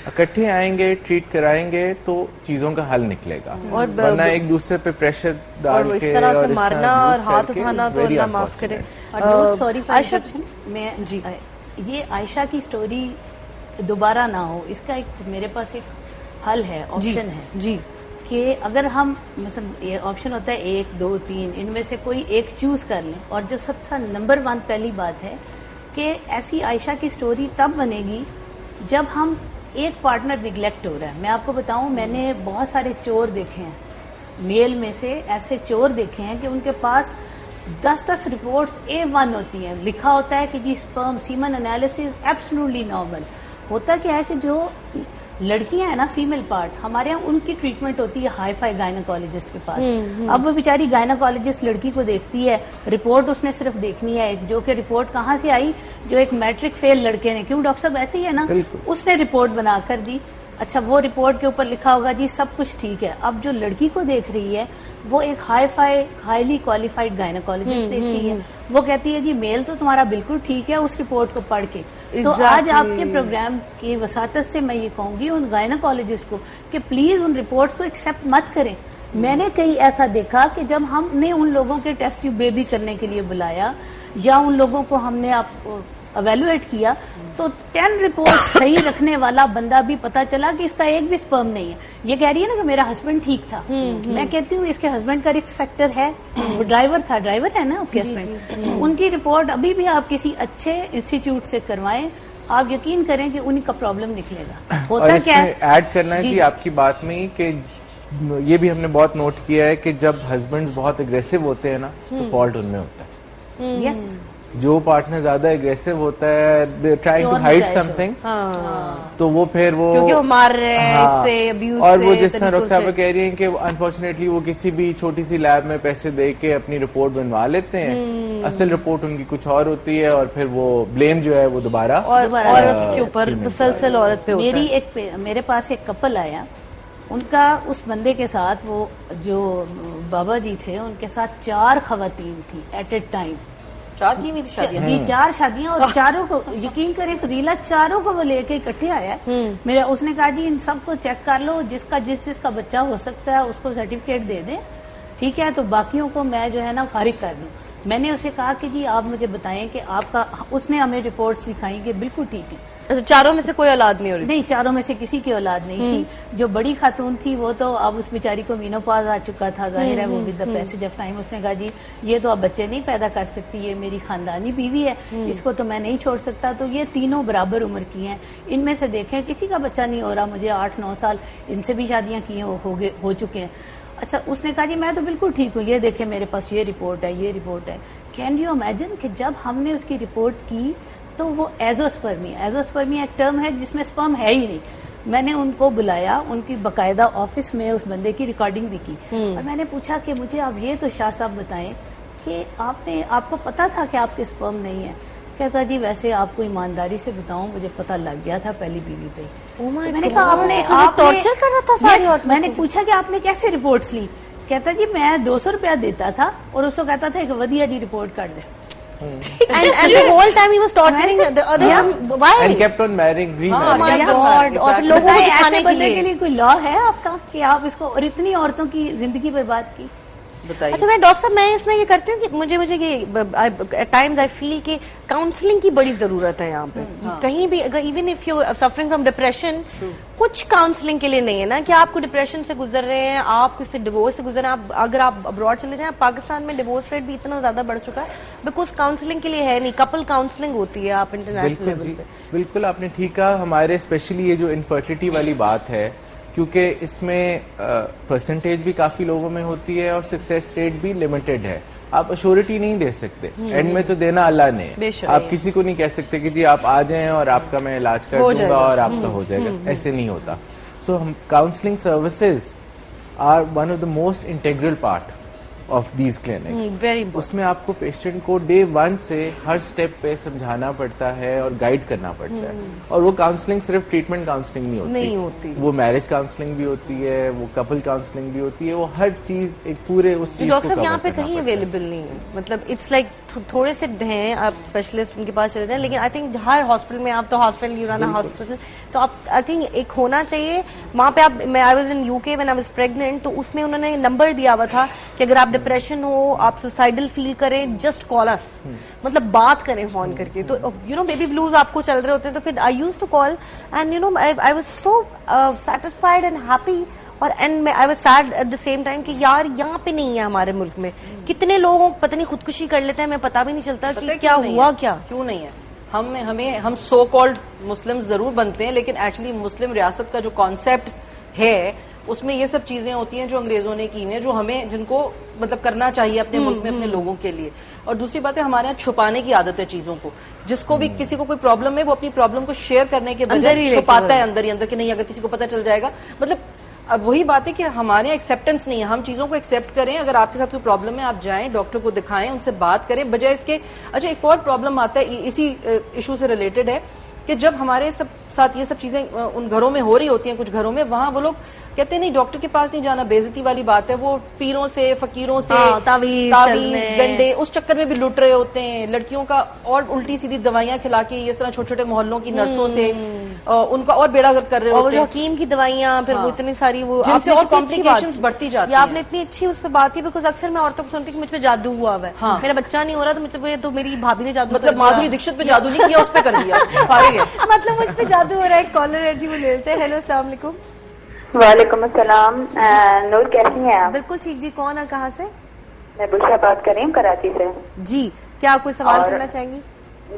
اکٹھے آئیں گے, ٹریٹ کرائیں گے تو چیزوں کا حل نکلے گا, ورنہ ایک دوسرے پہ پریشر ڈال کے اس طرح سے مارنا اور ہاتھ اٹھانا تو اللہ معاف کرے. سوری میں جی, یہ عائشہ کی سٹوری دوبارہ نہ ہو, اس کا ایک میرے پاس ایک حل ہے, آپشن ہے جی, کہ اگر ہم مثلا یہ آپشن ہوتا ہے 1 2 3, ان میں سے کوئی ایک چوز کر لیں, اور جو سب سے نمبر 1 پہلی بات ہے کہ ایسی عائشہ کی سٹوری تب بنے گی جب ہم ایک پارٹنر نگلیکٹ ہو رہا ہے. میں آپ کو بتاؤں, میں نے بہت سارے چور دیکھے ہیں, میل میں سے ایسے چور دیکھے ہیں کہ ان کے پاس 10 رپورٹس A1 ہوتی ہیں, لکھا ہوتا ہے کہ جی سپرم سیمن انالیسس ایبسلوٹلی نارمل. ہوتا کیا ہے کہ جو لڑکیاں ہیں نا, فیمیل پارٹ, ہمارے یہاں ان کی ٹریٹمنٹ ہوتی ہے ہائی فائی گائناکالوجسٹ کے پاس. اب وہ بیچاری گائناکالوجسٹ لڑکی کو دیکھتی ہے, رپورٹ اس نے صرف دیکھنی ہے, جو کہ رپورٹ کہاں سے آئی, جو ایک میٹرک فیل لڑکے نے, کیوں ڈاکٹر صاحب ایسے ہی ہے نا, اس نے رپورٹ بنا کر دی. اچھا, وہ رپورٹ کے اوپر لکھا ہوگا جی سب کچھ ٹھیک ہے. اب جو لڑکی کو دیکھ رہی ہے وہ ایک ہائیلی کوالیفائڈ گائناکالوجسٹ دیکھ رہی ہے, وہ کہتی ہے جی میل تو تمہارا بالکل ٹھیک ہے اس رپورٹ کو پڑھ کے. تو آج آپ کے پروگرام کی وساطت سے میں یہ کہوں گی ان گائناکالوجسٹ کو کہ پلیز ان رپورٹس کو ایکسپٹ مت کریں. میں نے کئی ایسا دیکھا کہ جب ہم نے ان لوگوں کے ٹیسٹ ٹیوب بیبی کرنے کے لیے بلایا, یا ان لوگوں کو ہم نے ایویلویٹ کیا تو 10 رپورٹ صحیح رکھنے والا بندہ بھی پتا چلا کہ اس کا ایک بھی سپرم نہیں ہے. یہ کہہ رہی ہے نا کہ میرا ہسبینڈ ٹھیک تھا, میں کہتی ہوں اس کے ہسبینڈ کا رسک فیکٹر ہے, وہ ڈرائیور تھا, ڈرائیور ہے نا آپ کے ہسبینڈ, ان کی رپورٹ ابھی بھی آپ کسی اچھے انسٹیٹیوٹ سے کروائیں, آپ یقین کریں کہ ان کا پرابلم نکلے گا. ہوتا کیا ہے, ایڈ کرنا ہے جی آپ کی بات میں کہ یہ بھی ہم نے بہت نوٹ کیا ہے کہ جب ہسبینڈ بہت اگریسو ہوتے ہیں نا تو فالٹ ان میں ہوتا ہے. یس, جو پارٹنر زیادہ اگریسو ہوتا ہے trying to hide something, تو وہ پھر وہ کیونکہ وہ مار رہے ہیں اس سے, ابیوز سے, اور وہ جس طرح رخ صاحبہ کہہ رہی ہیں کہ انفارچونیٹلی وہ کسی بھی چھوٹی سی لیب میں پیسے دے کے اپنی رپورٹ بنوا لیتے ہیں, اصل رپورٹ ان کی کچھ اور ہوتی ہے, اور پھر وہ بلیم جو ہے وہ دوبارہ عورت کے اوپر, مسلسل عورت پہ ہوتا ہے. میرے پاس ایک کپل آیا, ان کا اس بندے کے ساتھ, وہ جو بابا جی تھے ان کے ساتھ 4 خواتین تھی ایٹ اے ٹائم. 4 کی ہوئی تھی شادیاں؟ جی 4 شادیاں, اور چاروں کو یقین کریں فضیلہ, چاروں کو وہ لے کے اکٹھے آیا. میرا اس نے کہا جی ان سب کو چیک کر لو, جس کا بچہ ہو سکتا ہے اس کو سرٹیفکیٹ دے دیں, ٹھیک ہے, تو باقیوں کو میں جو ہے نا فارغ کر دوں. میں نے اسے کہا کہ جی آپ مجھے بتائیں کہ آپ کا, اس نے ہمیں رپورٹس دکھائیں کہ بالکل ٹھیک ہے. چاروں میں سے کوئی اولاد نہیں ہو رہی؟ نہیں, چاروں میں سے کسی کی اولاد نہیں تھی. جو بڑی خاتون تھی وہ تو اب اس بیچاری کو مینوپاز آ چکا تھا, ظاہر ہے وہ with the passage of time اس نے کہا جی یہ تو اب بچے نہیں پیدا کر سکتی, یہ میری خاندانی بیوی ہے, اس کو تو میں نہیں چھوڑ سکتا. تو یہ تینوں برابر عمر کی ہیں, ان میں سے دیکھیں کسی کا بچہ نہیں ہو رہا, مجھے 8-9 سال ان سے بھی شادیاں کی ہو چکے ہیں. اچھا, اس نے کہا جی میں تو بالکل ٹھیک ہوں, یہ دیکھیں میرے پاس یہ رپورٹ ہے, یہ رپورٹ ہے. کین یو امیجن کہ جب ہم نے اس کی رپورٹ کی تو وہ ایزوسپرمی ایک ٹرم ہے جس میں سپرم ہے ہی نہیں. میں نے ان کو بلایا, ان کی باقاعدہ آفس میں اس بندے کی ریکارڈنگ بھی کی, اور میں نے پوچھا کہ مجھے آپ یہ تو شاہ صاحب بتائیں کہ آپ کو پتا تھا کہ آپ کے سپرم نہیں ہے؟ کہتا جی ویسے آپ کو ایمانداری سے بتاؤں مجھے پتا لگ گیا تھا پہلی بیوی پہ. میں نے کہا آپ ٹارچر کر رہا تھا. میں نے پوچھا کہ آپ نے کیسے رپورٹس لی؟ کہتا جی میں 200 روپیہ دیتا تھا اور اس کو کہتا تھا کہ ودیا جی رپورٹ کر دے. And the whole time he was torturing the other one. Why? And kept on marrying, Oh my God. اور لوگوں کو دکھانے کے لیے کوئی لا ہے آپ کا کہ آپ اس کو, اور اتنی عورتوں کی زندگی برباد کی. اچھا, میں ڈاکٹر صاحب میں اس میں یہ کرتی ہوں کہ مجھے ایٹ ٹائمز آئی فیل کہ کاؤنسلنگ کی بڑی ضرورت ہے یہاں پہ. کہیں بھی اگر even if you suffering from depression, کچھ کاؤنسلنگ کے لیے نہیں ہے نا کہ آپ کو ڈپریشن سے گزر رہے ہیں, آپ کسی ڈیورس سے گزر رہے ہیں. اگر آپ ابراڈ چلے جائیں, پاکستان میں ڈیورس ریٹ بھی اتنا زیادہ بڑھ چکا ہے بیکاز کاؤنسلنگ کے لیے ہے نہیں, کپل کاؤنسلنگ ہوتی ہے آپ انٹرنیشنل لیول پہ. بالکل آپ نے ٹھیک کہا. ہمارے اسپیشلی یہ جو انفرٹیلٹی والی بات ہے, کیونکہ اس میں پرسنٹیج بھی کافی لوگوں میں ہوتی ہے اور سکسیس ریٹ بھی لمیٹڈ ہے. آپ ایشورٹی نہیں دے سکتے, اینڈ میں تو دینا اللہ نے, آپ کسی کو نہیں کہہ سکتے کہ جی آپ آ جائیں اور آپ کا میں علاج کر دوں گا اور آپ کا ہو جائے گا, ایسے نہیں ہوتا. سو ہم counselling services are one of the most integral part of these clinics. اس میں آپ کو پیشنٹ کو ڈے 1 سے ہر سٹیپ پہ سمجھانا پڑتا ہے اور گائیڈ کرنا پڑتا ہے. اور وہ کاؤنسلنگ صرف ٹریٹمنٹ کاؤنسلنگ نہیں ہوتی, وہ میرج کاؤنسلنگ بھی ہوتی ہے, وہ کپل کاؤنسلنگ بھی ہوتی ہے, وہ ہر چیز ایک پورے اس چیز. ڈاکٹر صاحب یہاں پہ کہیں اویلیبل نہیں ہے, مطلب اٹس لائک تھوڑے سے ہیں آپ اسپیشلسٹ ان کے پاس چلے جائیں, لیکن آئی تھنک ہر ہاسپٹل میں, آپ تو ہاسپٹل یورانا ہاسپٹل, تو آپ آئی تھنک ایک ہونا چاہیے وہاں پہ. آپ میں I was in UK when I was pregnant, تو اس میں انہوں نے نمبر دیا ہوا تھا کہ اگر آپ ڈپریشن ہو, آپ سوسائڈل فیل کریں, جسٹ کال اس, مطلب بات کریں فون کر کے. تو یو نو بیبی بلوز آپ کو چل رہے ہوتے ہیں, تو پھر I use to call and you know I was so satisfied and happy, اور and I was sad at the same time کہ یار یہاں پہ نہیں ہے ہمارے ملک میں. کتنے لوگ پتہ نہیں خودکشی کر لیتے ہیں, ہمیں پتا بھی نہیں چلتا کہ کیا ہوا, کیوں نہیں ہے. ہم سو کالڈ مسلم ضرور بنتے ہیں, لیکن ایکچولی مسلم ریاست کا جو کانسیپٹ ہے اس میں یہ سب چیزیں ہوتی ہیں جو انگریزوں نے کی ہیں, جو ہمیں جن کو مطلب کرنا چاہیے اپنے ملک میں اپنے لوگوں کے لیے. اور دوسری بات ہے ہمارے یہاں چھپانے کی عادت ہے چیزوں کو. جس کو بھی کسی کو کوئی پرابلم ہے وہ اپنی پرابلم کو شیئر کرنے کے بجائے چھپاتا ہے اندر ہی اندر کہ نہیں اگر کسی کو پتہ چل جائے گا. مطلب اب وہی بات ہے کہ ہمارے ایکسیپٹنس نہیں ہے, ہم چیزوں کو ایکسیپٹ کریں. اگر آپ کے ساتھ کوئی پرابلم ہے آپ جائیں ڈاکٹر کو دکھائیں, ان سے بات کریں بجائے اس کے. اچھا, ایک اور پرابلم آتا ہے اسی ایشو سے ریلیٹڈ ہے کہ جب ہمارے سب ساتھ یہ سب چیزیں ان گھروں میں ہو رہی ہوتی ہیں, کچھ گھروں میں وہاں وہ لوگ کہتے ہیں نہیں ڈاکٹر کے پاس نہیں جانا, بےعزتی والی بات ہے, وہ پیروں سے فقیروں سے تعویذ گنڈے اس چکر میں بھی لٹ رہے ہوتے ہیں لڑکیوں کا, اور الٹی سیدھی دوائیاں کھلا کے اس طرح چھوٹے چھوٹے محلوں کی نرسوں سے ان کا اور بیڑا گرک کر رہے ہوتے ہیں, حکیم کی دوائیاں, پھر وہ اتنی ساری وہ جن سے اور کمپلیکیشنز بڑھتی جاتی ہیں. آپ نے اتنی اچھی اس پہ بات کی, بیکاز اکثر میں عورتوں کو سنتی کہ مجھ پہ جادو ہوا ہے, میرا بچہ نہیں ہو رہا تو مجھ پہ تو میری بھابھی نے جادو, مطلب مادھوری دکشت پہ جادو نہیں کیا, اس پہ کر دیا, فارغ ہے. مطلب مجھ پہ جادو ہو رہا ہے. ایک کالر ہے جی, وہ لیتے ہیں. ہیلو السلام علیکم. وعلیکم السلام. نور کیسی ہیں آپ؟ بالکل ٹھیک جی. کون ہے, کہاں سے؟ میں بشرا بات کر رہی ہوں کراچی سے. جی, کیا کوئی سوال کرنا چاہیں گی؟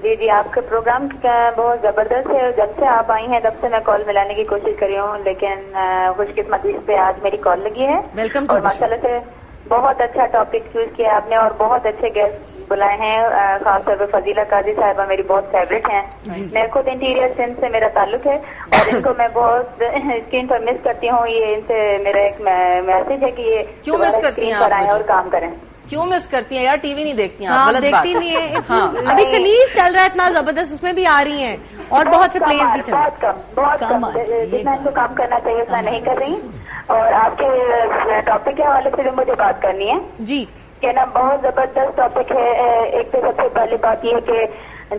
جی جی, آپ کا پروگرام بہت زبردست ہے, جب سے آپ آئی ہیں تب سے میں کال ملانے کی کوشش کری ہوں, لیکن خوش قسمتی پہ آج میری کال لگی ہے. ویلکم. اور ماشاء اللہ سے بہت اچھا ٹاپک چوز کیا آپ نے, اور بہت اچھے گیسٹ بلائے ہیں, خاص طور پہ فضیلہ قاضی صاحبہ میری بہت فیوریٹ ہیں. میں خود انٹیریئر سندھ سے میرا تعلق ہے, اور ان کو میں بہت اسکرین پر مس کرتی ہوں. یہ ان سے میرا ایک میسج ہے کہ یہ کیوں مس کرتی ہیں آپ اور کام کریں. کیوں مس کرتی ہیں یار, ٹی وی نہیں دیکھتی ہیں, غلط غلط دیکھتی نہیں ہے. ابھی کنیز چل رہا ہے اتنا زبردست, اس میں بھی آ رہی ہیں, اور بہت سے پلیز بھی چل رہے ہیں. بہت کم جتنا ان کو کام کرنا چاہیے اتنا نہیں کر رہی. اور آپ کے ٹاپک کے حوالے سے بھی مجھے بات کرنی ہے. جی کہ نا بہت زبردست ٹاپک ہے. ایک تو سب سے پہلی بات یہ کہ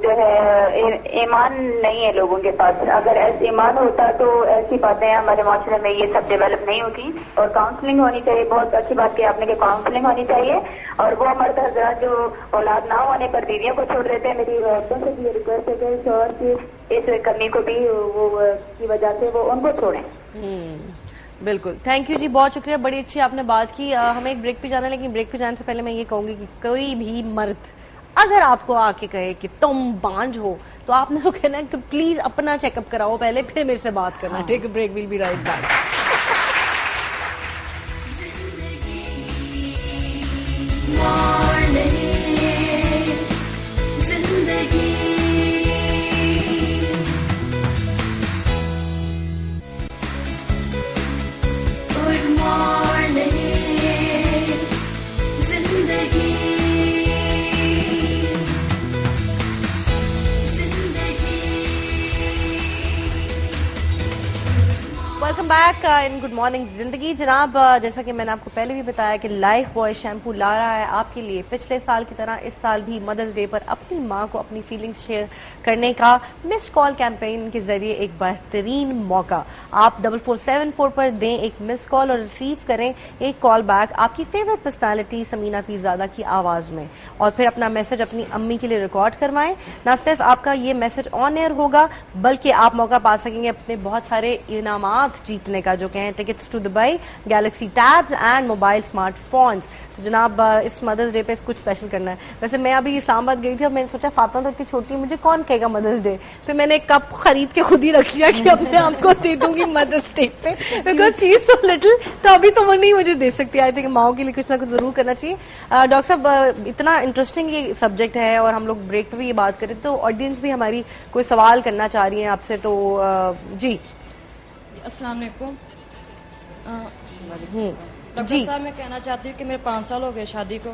جو ہے ایمان نہیں ہے لوگوں کے پاس. اگر ایسے ایمان ہوتا تو ایسی باتیں ہمارے معاشرے میں یہ سب ڈیولپ نہیں ہوتی. اور کاؤنسلنگ ہونی چاہیے. بہت اچھی بات کہ آپ نے کہ کاؤنسلنگ ہونی چاہیے. اور وہ مرد حضرات جو اولاد نہ ہونے پر بیویوں کو چھوڑ دیتے ہیں, میری عورتوں سے بھی یہ ریکویسٹ ہے کہ شوہر کی اس کمی کو بھی وہ کی وجہ سے وہ ان کو چھوڑیں. بالکل. تھینک یو جی, بہت شکریہ, بڑی اچھی آپ نے بات کی. ہمیں ایک بریک پہ جانا ہے, لیکن بریک پہ جانے سے پہلے میں یہ کہوں گی کہ کوئی بھی مرد اگر آپ کو آ کے کہے کہ تم بانج ہو, تو آپ نے تو کہنا ہے کہ پلیز اپنا چیک اپ کراؤ پہلے, پھر میرے سے بات کرنا. Take a break, we'll be right back. Welcome back in good morning Zindagi. جناب, جیسا کہ میں نے آپ کو پہلے بھی بتایا کہ لائف بوائے شیمپو لا رہا ہے آپ کے لیے پچھلے سال کی طرح اس سال بھی مدرس ڈے پر اپنی ماں کو اپنی فیلنگز شیئر کرنے کا مس کال کیمپین کے ذریعے ایک بہترین موقع. آپ 4474 پر دیں ایک مس کال اور ریسیو کریں ایک کال بیک آپ کی فیوریٹ پرسنالٹی سمینہ پیرزادہ کی آواز میں, اور پھر اپنا میسج اپنی امی کے لیے ریکارڈ کروائیں. نہ صرف آپ کا یہ میسج آن ایئر ہوگا, بلکہ آپ موقع پا سکیں گے اپنے بہت سارے انعامات جیتنے کا, جو کہ ہیں tickets to Dubai, galaxy tabs and mobile smartphones. تو جناب, اس مدرس ڈے پہ کچھ اسپیشل کرنا ہے. ویسے میں ابھی اسلام آباد گئی تھی اور میں نے سوچا فاطمہ تو اتنی چھوٹی ہے, مجھے کون کہے گا مدرس ڈے, پھر میں نے ایک کپ خرید کے خود ہی رکھ لیا کہ اپنے آپ کو دے دوں گی مدرس ڈے پہ, because she is so little. تو ابھی تو وہ نہیں مجھے دے سکتی. آئی تھنک ماؤں کے لیے کچھ نہ کچھ ضرور کرنا چاہیے. ڈاکٹر صاحب, اتنا انٹرسٹنگ یہ سبجیکٹ ہے, اور ہم لوگ بریک پہ بھی یہ بات کریں تو آڈینس بھی ہماری کوئی سوال کرنا چاہ رہی ہیں آپ سے. تو جی السلام علیکم. ڈاکٹر صاحب, میں کہنا چاہتی ہوں کہ میرے 5 سال ہو گئے شادی کو,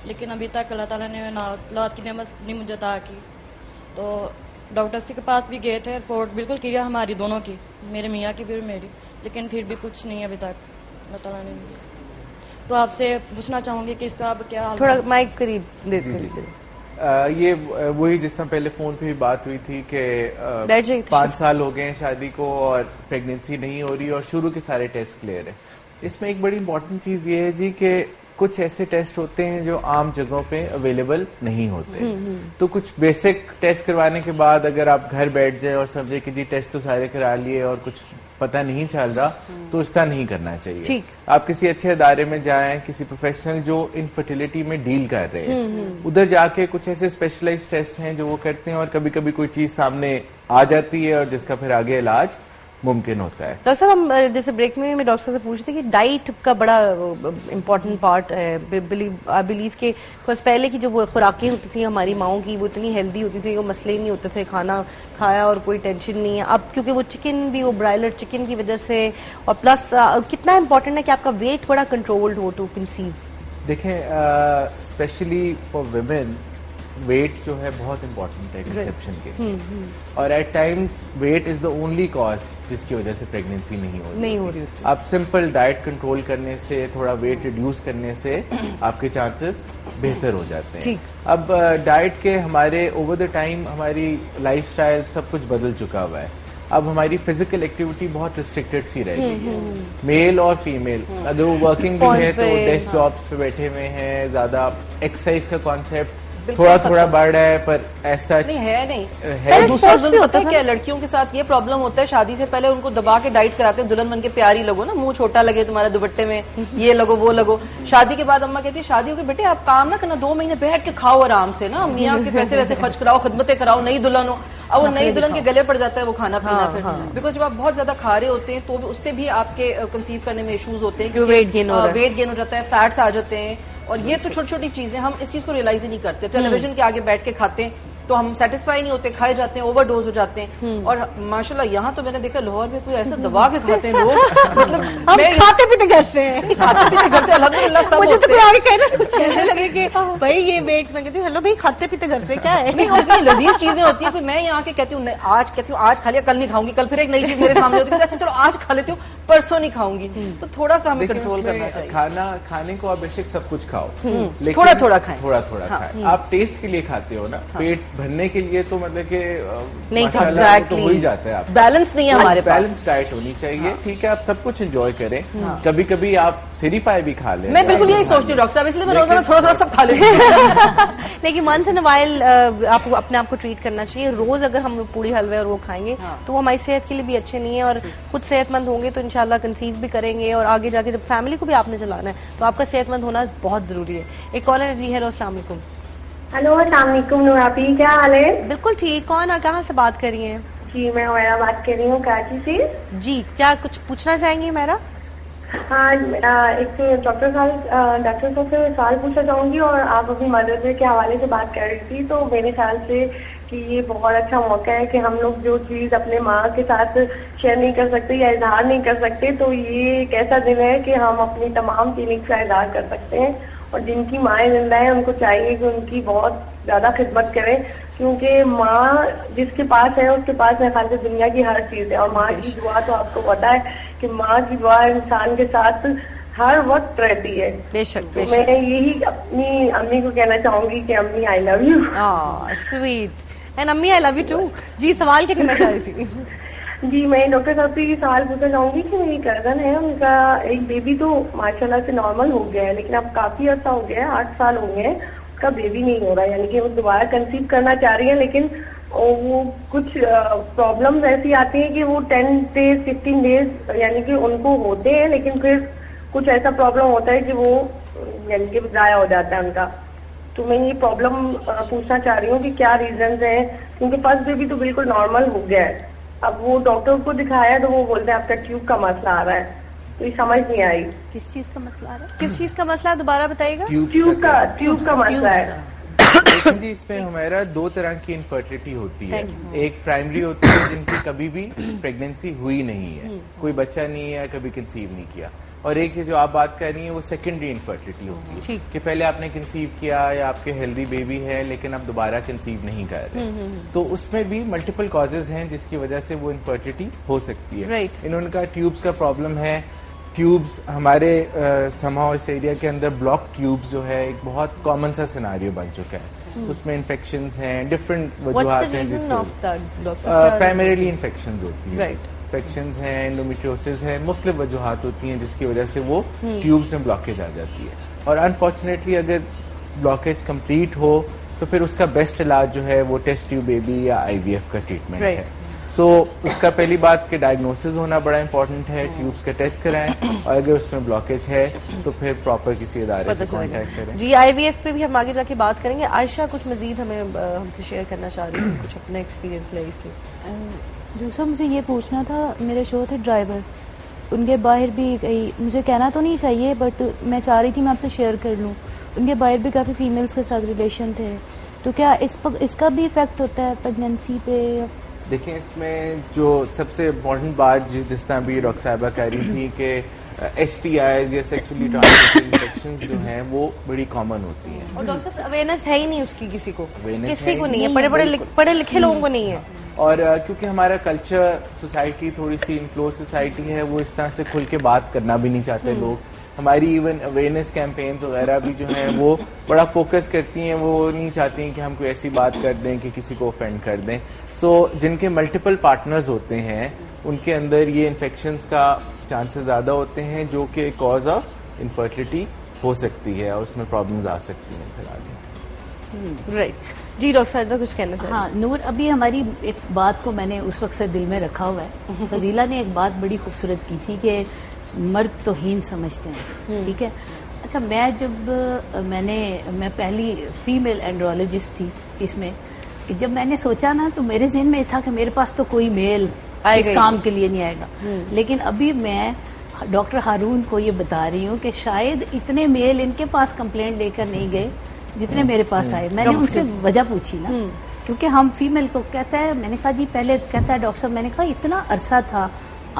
لیکن ابھی تک اللہ تعالیٰ نے اولاد کی نعمت نہیں مجھے عطا کی. تو ڈاکٹر کے پاس بھی گئے تھے, رپورٹ بالکل کلیئر ہماری دونوں کی, میرے میاں کی بھی اور میری, لیکن پھر بھی کچھ نہیں ابھی تک اللہ تعالیٰ نے. تو آپ سے پوچھنا چاہوں گی کہ اس کا اب کیا حال. تھوڑا مائک قریب دے دیجیے. یہ وہی جس طرح پہلے فون پہ بھی بات ہوئی تھی کہ 5 سال ہو گئے ہیں شادی کو اور پریگنینسی نہیں ہو رہی اور شروع کے سارے ٹیسٹ کلیئر ہیں. اس میں ایک بڑی امپورٹنٹ چیز یہ ہے جی کہ کچھ ایسے ٹیسٹ ہوتے ہیں جو عام جگہوں پہ اویلیبل نہیں ہوتے. تو کچھ بیسک ٹیسٹ کروانے کے بعد اگر آپ گھر بیٹھ جائیں اور سمجھے کہ جی ٹیسٹ تو سارے کرا لیے اور کچھ پتہ نہیں چل رہا, تو اس طرح نہیں کرنا چاہیے. آپ کسی اچھے ادارے میں جائیں, کسی پروفیشنل جو انفرٹیلٹی میں ڈیل کر رہے ہیں, ادھر جا کے کچھ ایسے اسپیشلائز ٹیسٹ ہیں جو وہ کرتے ہیں, اور کبھی کبھی کوئی چیز سامنے آ جاتی ہے اور جس کا پھر آگے علاج ممکن ہوتا ہے. ڈاکٹر صاحب, ہم جیسے بریک میں ڈاکٹر صاحب سے پوچھ رہے تھے کہ ڈائٹ کا بڑا امپورٹنٹ پارٹ ہے. آئی بلیو کہ پہلے کی جو وہ خوراکیں ہوتی تھیں ہماری ماؤں کی, وہ اتنی ہیلدی ہوتی تھی, وہ مسئلے نہیں ہوتے تھے, کھانا کھایا اور کوئی ٹینشن نہیں ہے. اب کیونکہ وہ چکن بھی, وہ برائلر چکن کی وجہ سے, اور پلس کتنا امپورٹنٹ ہے کہ آپ کا ویٹ بڑا کنٹرولڈ ہو ٹو کنسیو. دیکھیں, اسپیشلی فار ویمن ویٹ جو ہے بہت امپورٹنٹ ہے کنسیپشن کے لیے, اور at times weight is the only cause جس کی وجہ سے پریگنینسی نہیں ہو رہی ہوتی. آپ سمپل ڈائٹ کنٹرول کرنے سے, تھوڑا ویٹ ریڈیوس کرنے سے آپ کے چانسز بہتر ہو جاتے ہیں. اب ڈائٹ کے ہمارے اوور دا ٹائم ہماری لائف اسٹائل سب کچھ بدل چکا ہوا ہے. اب ہماری فزیکل ایکٹیویٹی بہت ریسٹرکٹیڈ سی رہ گئی ہے, میل اور فیمیل. اگر وہ ورکنگ بھی ہے تو ڈیسک جابس پہ بیٹھے ہوئے ہیں, زیادہ ایکسرسائز کا کانسیپٹ تھوڑا تھوڑا بڑھ رہا ہے, پر ایسا نہیں ہے. دوسرا ظلم ہوتا ہے کیا, لڑکیوں کے ساتھ یہ پرابلم ہوتا ہے, شادی سے پہلے ان کو دبا کے ڈائٹ کراتے ہیں, دلہن بن کے پیاری لگو نا, منہ چھوٹا لگے تمہارے دوپٹے میں, یہ لگو وہ لگو. شادی کے بعد اماں کہتی ہے شادی ہو کے بیٹے آپ کام نہ کرنا, 2 مہینے بیٹھ کے کھاؤ آرام سے نا, میاں کے پیسے ویسے خرچ کراؤ, خدمتیں کراؤ, نئی دلہن ہو. اب وہ نئی دلہن کے گلے پڑ جاتا ہے وہ کھانا پینا پھر, بیکاز جب آپ بہت زیادہ کھا رہے ہوتے ہیں تو اس سے بھی آپ کے کنسیو کرنے میں ایشوز ہوتے ہیں, ویٹ گین ہو جاتا ہے, فیٹس آ جاتے ہیں. اور یہ تو چھوٹی چھوٹی چیزیں, ہم اس چیز کو ریئلائز ہی نہیں کرتے. ٹیلی ویژن کے آگے بیٹھ کے کھاتے ہیں تو ہم سیٹسفائی نہیں ہوتے, کھائے جاتے ہیں, اوور ڈوز ہو جاتے ہیں. اور ماشاءاللہ یہاں تو میں نے دیکھا لاہور میں کوئی ایسا دبا کے کھاتے ہیں لوگ, مطلب کھاتے پیتے گھر سے کھاتے پیتے گھر سے الحمدللہ سب مجھے تو کوئی آگے کہنے لگے کہ بھائی یہ ویٹ, میں کہتی ہوں ہیلو بھائی کھاتے پیتے گھر سے کیا ہے. نہیں ہوتی لذیذ چیزیں ہوتی ہیں, کوئی میں یہاں کے کہتی ہوں آج کھا لیا, کل نہیں کھاؤں گی, کل پھر ایک نئی چیز میرے سامنے ہوتی ہے, اچھا چلو آج کھا لیتی ہوں, پرسوں نہیں کھاؤں گی. تو تھوڑا سا ہمیں کنٹرول کرنا چاہیے. کھانے کو آپ بے شک سب کچھ کھاؤ, تھوڑا تھوڑا کھائیں, تھوڑا تھوڑا کھائیں. آپ ٹیسٹ کے لیے کھاتے ہو نا, پیٹ بھرنے کے لیے تو مطلب کہ نہیں, ہو ہی جاتا ہے. آپ بیلنس نہیں ہے ہمارے پاس, بیلنس ڈائٹ ہونی چاہیے. ٹھیک ہے آپ سب کچھ انجوائے کریں, کبھی کبھی آپ سری پائے بھی کھا لیں. میں بالکل یہی سوچتی ہوں ڈاکٹر صاحب, اس لیے میں روزانہ تھوڑا تھوڑا سب کھا لیتی ہوں. لیکن ونس ان وائل آپ کو اپنے آپ کو ٹریٹ کرنا چاہیے. روز اگر ہم پوری حلوے اور وہ کھائیں گے تو وہ ہماری صحت کے لیے بھی اچھے نہیں ہے, اور خود صحت مند ہوں گے تو انشاءاللہ کنسیو بھی کریں گے, اور آگے جا کے جب فیملی کو بھی آپ نے چلانا ہے تو آپ کا صحت مند ہونا بہت ضروری ہے. ایک کالر جی. ہیلو السلام علیکم. ہلو السلام علیکم نورابی, کیا حال ہے؟ بالکل ٹھیک. کون اور کہاں سے بات کر رہی ہیں؟ جی میں ہمارا بات کر رہی ہوں کراچی سے. جی کیا کچھ پوچھنا چاہیں گی میرا؟ ہاں ایک ڈاکٹر صاحب سے سوال پوچھنا چاہوں گی, اور آپ اپنی مدر کے حوالے سے بات کر رہی تھی, تو میرے خیال سے کہ یہ بہت اچھا موقع ہے کہ ہم لوگ جو چیز اپنے ماں کے ساتھ شیئر نہیں کر سکتے یا اظہار نہیں کر سکتے, تو یہ ایک ایسا دن ہے کہ ہم اپنی تمام فیلنگس کا اظہار کر سکتے ہیں. اور جن کی مائیں زندہ ہیں ان کو چاہیے کہ ان کی بہت زیادہ خدمت کریں, کیونکہ ماں جس کے پاس ہے اس کے پاس میرے خیال سے دنیا کی ہر چیز ہے. اور ماں کی دعا تو آپ کو پتا ہے کہ ماں کی دعا انسان کے ساتھ ہر وقت رہتی ہے. بے شک. میں یہی اپنی امی کو کہنا چاہوں گی کہ امی آئی لو یو. سویٹ. اینڈ امی آئی لو یو ٹو. جی سوال کیا کرنا چاہ رہی تھی؟ جی میں ڈاکٹر صاحب سے یہ سوال پوچھنا چاہوں گی کہ میری کزن ہے, ان کا ایک بیبی تو ماشاءاللہ سے نارمل ہو گیا ہے, لیکن اب کافی عرصہ ہو گیا ہے, 8 سال ہو گئے ہیں, اس کا بیبی نہیں ہو رہا ہے. یعنی کہ وہ دوبارہ کنسیو کرنا چاہ رہی ہیں, لیکن وہ کچھ پرابلمز ایسی آتی ہیں کہ وہ 10 days 15 days یعنی کہ ان کو ہوتے ہیں, لیکن پھر کچھ ایسا پرابلم ہوتا ہے کہ وہ یعنی کہ ضائع ہو جاتا ہے ان کا. تو میں یہ پرابلم پوچھنا چاہ رہی ہوں کہ کیا ریزنز ہیں, کیونکہ فرسٹ بیبی تو بالکل نارمل ہو گیا ہے. اب وہ ڈاکٹر کو دکھایا تو وہ بولتے ہیں آپ کا ٹیوب کا مسئلہ آ رہا ہے, تو یہ سمجھ نہیں آئی. کس چیز کا مسئلہ آ رہا ہے؟ کس چیز کا مسئلہ ہے دوبارہ بتائیے گا. ٹیوب کا مسئلہ ہے. لیکن جی اس میں ہمارا 2 طرح کی انفرٹیلٹی ہوتی ہے. ایک پرائمری ہوتی ہے جن کی کبھی بھی پریگنینسی ہوئی نہیں ہے, کوئی بچہ نہیں ہے, کبھی کنسیو نہیں کیا. اور ایک جو آپ بات کر رہی ہیں وہ سیکنڈری انفرٹیلٹی ہوتی ہے کہ پہلے آپ نے کنسیو کیا یا آپ کے ہیلدی بیبی ہے لیکن اب دوبارہ کنسیو نہیں کر رہے. تو اس میں بھی ملٹیپل کازز ہیں جس کی وجہ سے وہ انفرٹیلٹی ہو سکتی ہے. ان کا ٹیوبس کا پرابلم ہے. ٹیوبس ہمارے سمہاؤ اس ایریا کے اندر بلاک ٹیوبس جو ہے ایک بہت کامن سا سیناریو بن چکا ہے. اس میں انفیکشنز ہیں, ڈفرینٹ وجوہات ہیں, جس پرائمریلی انفیکشنز ہوتی ہیں, انفیکشنز ہیں, انڈومیٹریوسس ہے, مختلف وجوہات ہوتی ہیں جس کی وجہ سے وہ ٹیوبس میں بلاکیج آ جاتی ہے. اور انفارچونیٹلی اگر بلاکیج کمپلیٹ ہو تو پھر اس کا بیسٹ علاج جو ہے وہ ٹیسٹ ٹیوب بیبی یا IVF کا ٹریٹمنٹ ہے. سو اس کا پہلی بات کہ ڈائگنوسس ہونا بڑا امپورٹنٹ ہے, ٹیوبس کا ٹیسٹ کرائیں, اور اگر اس میں بلاکیج ہے تو پھر پراپر کسی ادارے سے کانٹیکٹ کریں. جی IVF پہ بھی ہم آگے جا کے بات کریں گے. عائشہ کچھ مزید ہم سے شیئر کرنا چاہ رہی ہیں, کچھ اپنا ایکسپیرینس لائف کے. دوسرا مجھے یہ پوچھنا تھا, میرے شو تھے ڈرائیور, ان کے باہر بھی کئی, مجھے کہنا تو نہیں چاہیے بٹ میں چاہ رہی تھی میں آپ سے شیئر کر لوں, ان کے باہر بھی کافی فیمیلز کے ساتھ ریلیشن تھے, تو کیا اس کا بھی افیکٹ ہوتا ہے پریگنینسی پہ؟ دیکھیں اس میں جو سب سے امپورٹنٹ بات جس طرح بھی ڈاکٹر صاحبہ کہہ رہی تھی کہ STIs یا سیکچولی ٹرانسمیٹڈ انفیکشنز جو ہیں وہ بڑی کامن ہوتی ہیں. اور ڈاکٹر صاحب اویئرنیس ہے ہی نہیں اس کی کسی کو Awareness نہیں ہے, پڑھے لکھے لوگوں کو نہیں ہے. اور کیونکہ ہمارا کلچر سوسائٹی تھوڑی سی انکلوز سوسائٹی ہے, وہ اس طرح سے کھل کے بات کرنا بھی نہیں چاہتے لوگ. ہماری ایون اویئرنیس کیمپینز وغیرہ بھی جو ہیں وہ بڑا فوکس کرتی ہیں, وہ نہیں چاہتی ہیں کہ ہم کوئی ایسی بات کر دیں کہ کسی کو اوفینڈ کر دیں. سو جن کے ملٹیپل پارٹنرز ہوتے ہیں ان کے اندر یہ انفیکشنز کا چانسز زیادہ ہوتے ہیں, جو کہ کاز آف انفرٹیلٹی ہو سکتی ہے اور اس میں پرابلمز آ سکتی ہیں پھر آگے. رائٹ جی ڈاکٹر صاحب کچھ کہنا چاہیے. ہاں نور, ابھی ہماری ایک بات کو میں نے اس وقت سے دل میں رکھا ہوا ہے. فضیلہ نے ایک بات بڑی خوبصورت کی تھی کہ مرد توہین سمجھتے ہیں, ٹھیک ہے. اچھا میں پہلی فیمیل اینڈرولوجسٹ تھی اس میں, کہ جب میں نے سوچا نا تو میرے ذہن میں تھا کہ میرے پاس تو کوئی میل اس کام کے لیے نہیں آئے گا. لیکن ابھی میں ڈاکٹر ہارون کو یہ بتا رہی ہوں کہ شاید اتنے میل ان کے پاس کمپلینٹ لے کر نہیں گئے جتنے میرے پاس آئے. میں نے ان سے وجہ پوچھی نا, کیونکہ ہم فیمیل کو کہتا ہے, میں نے کہا جی پہلے کہتا ہے ڈاکٹر صاحب, میں نے کہا اتنا عرصہ تھا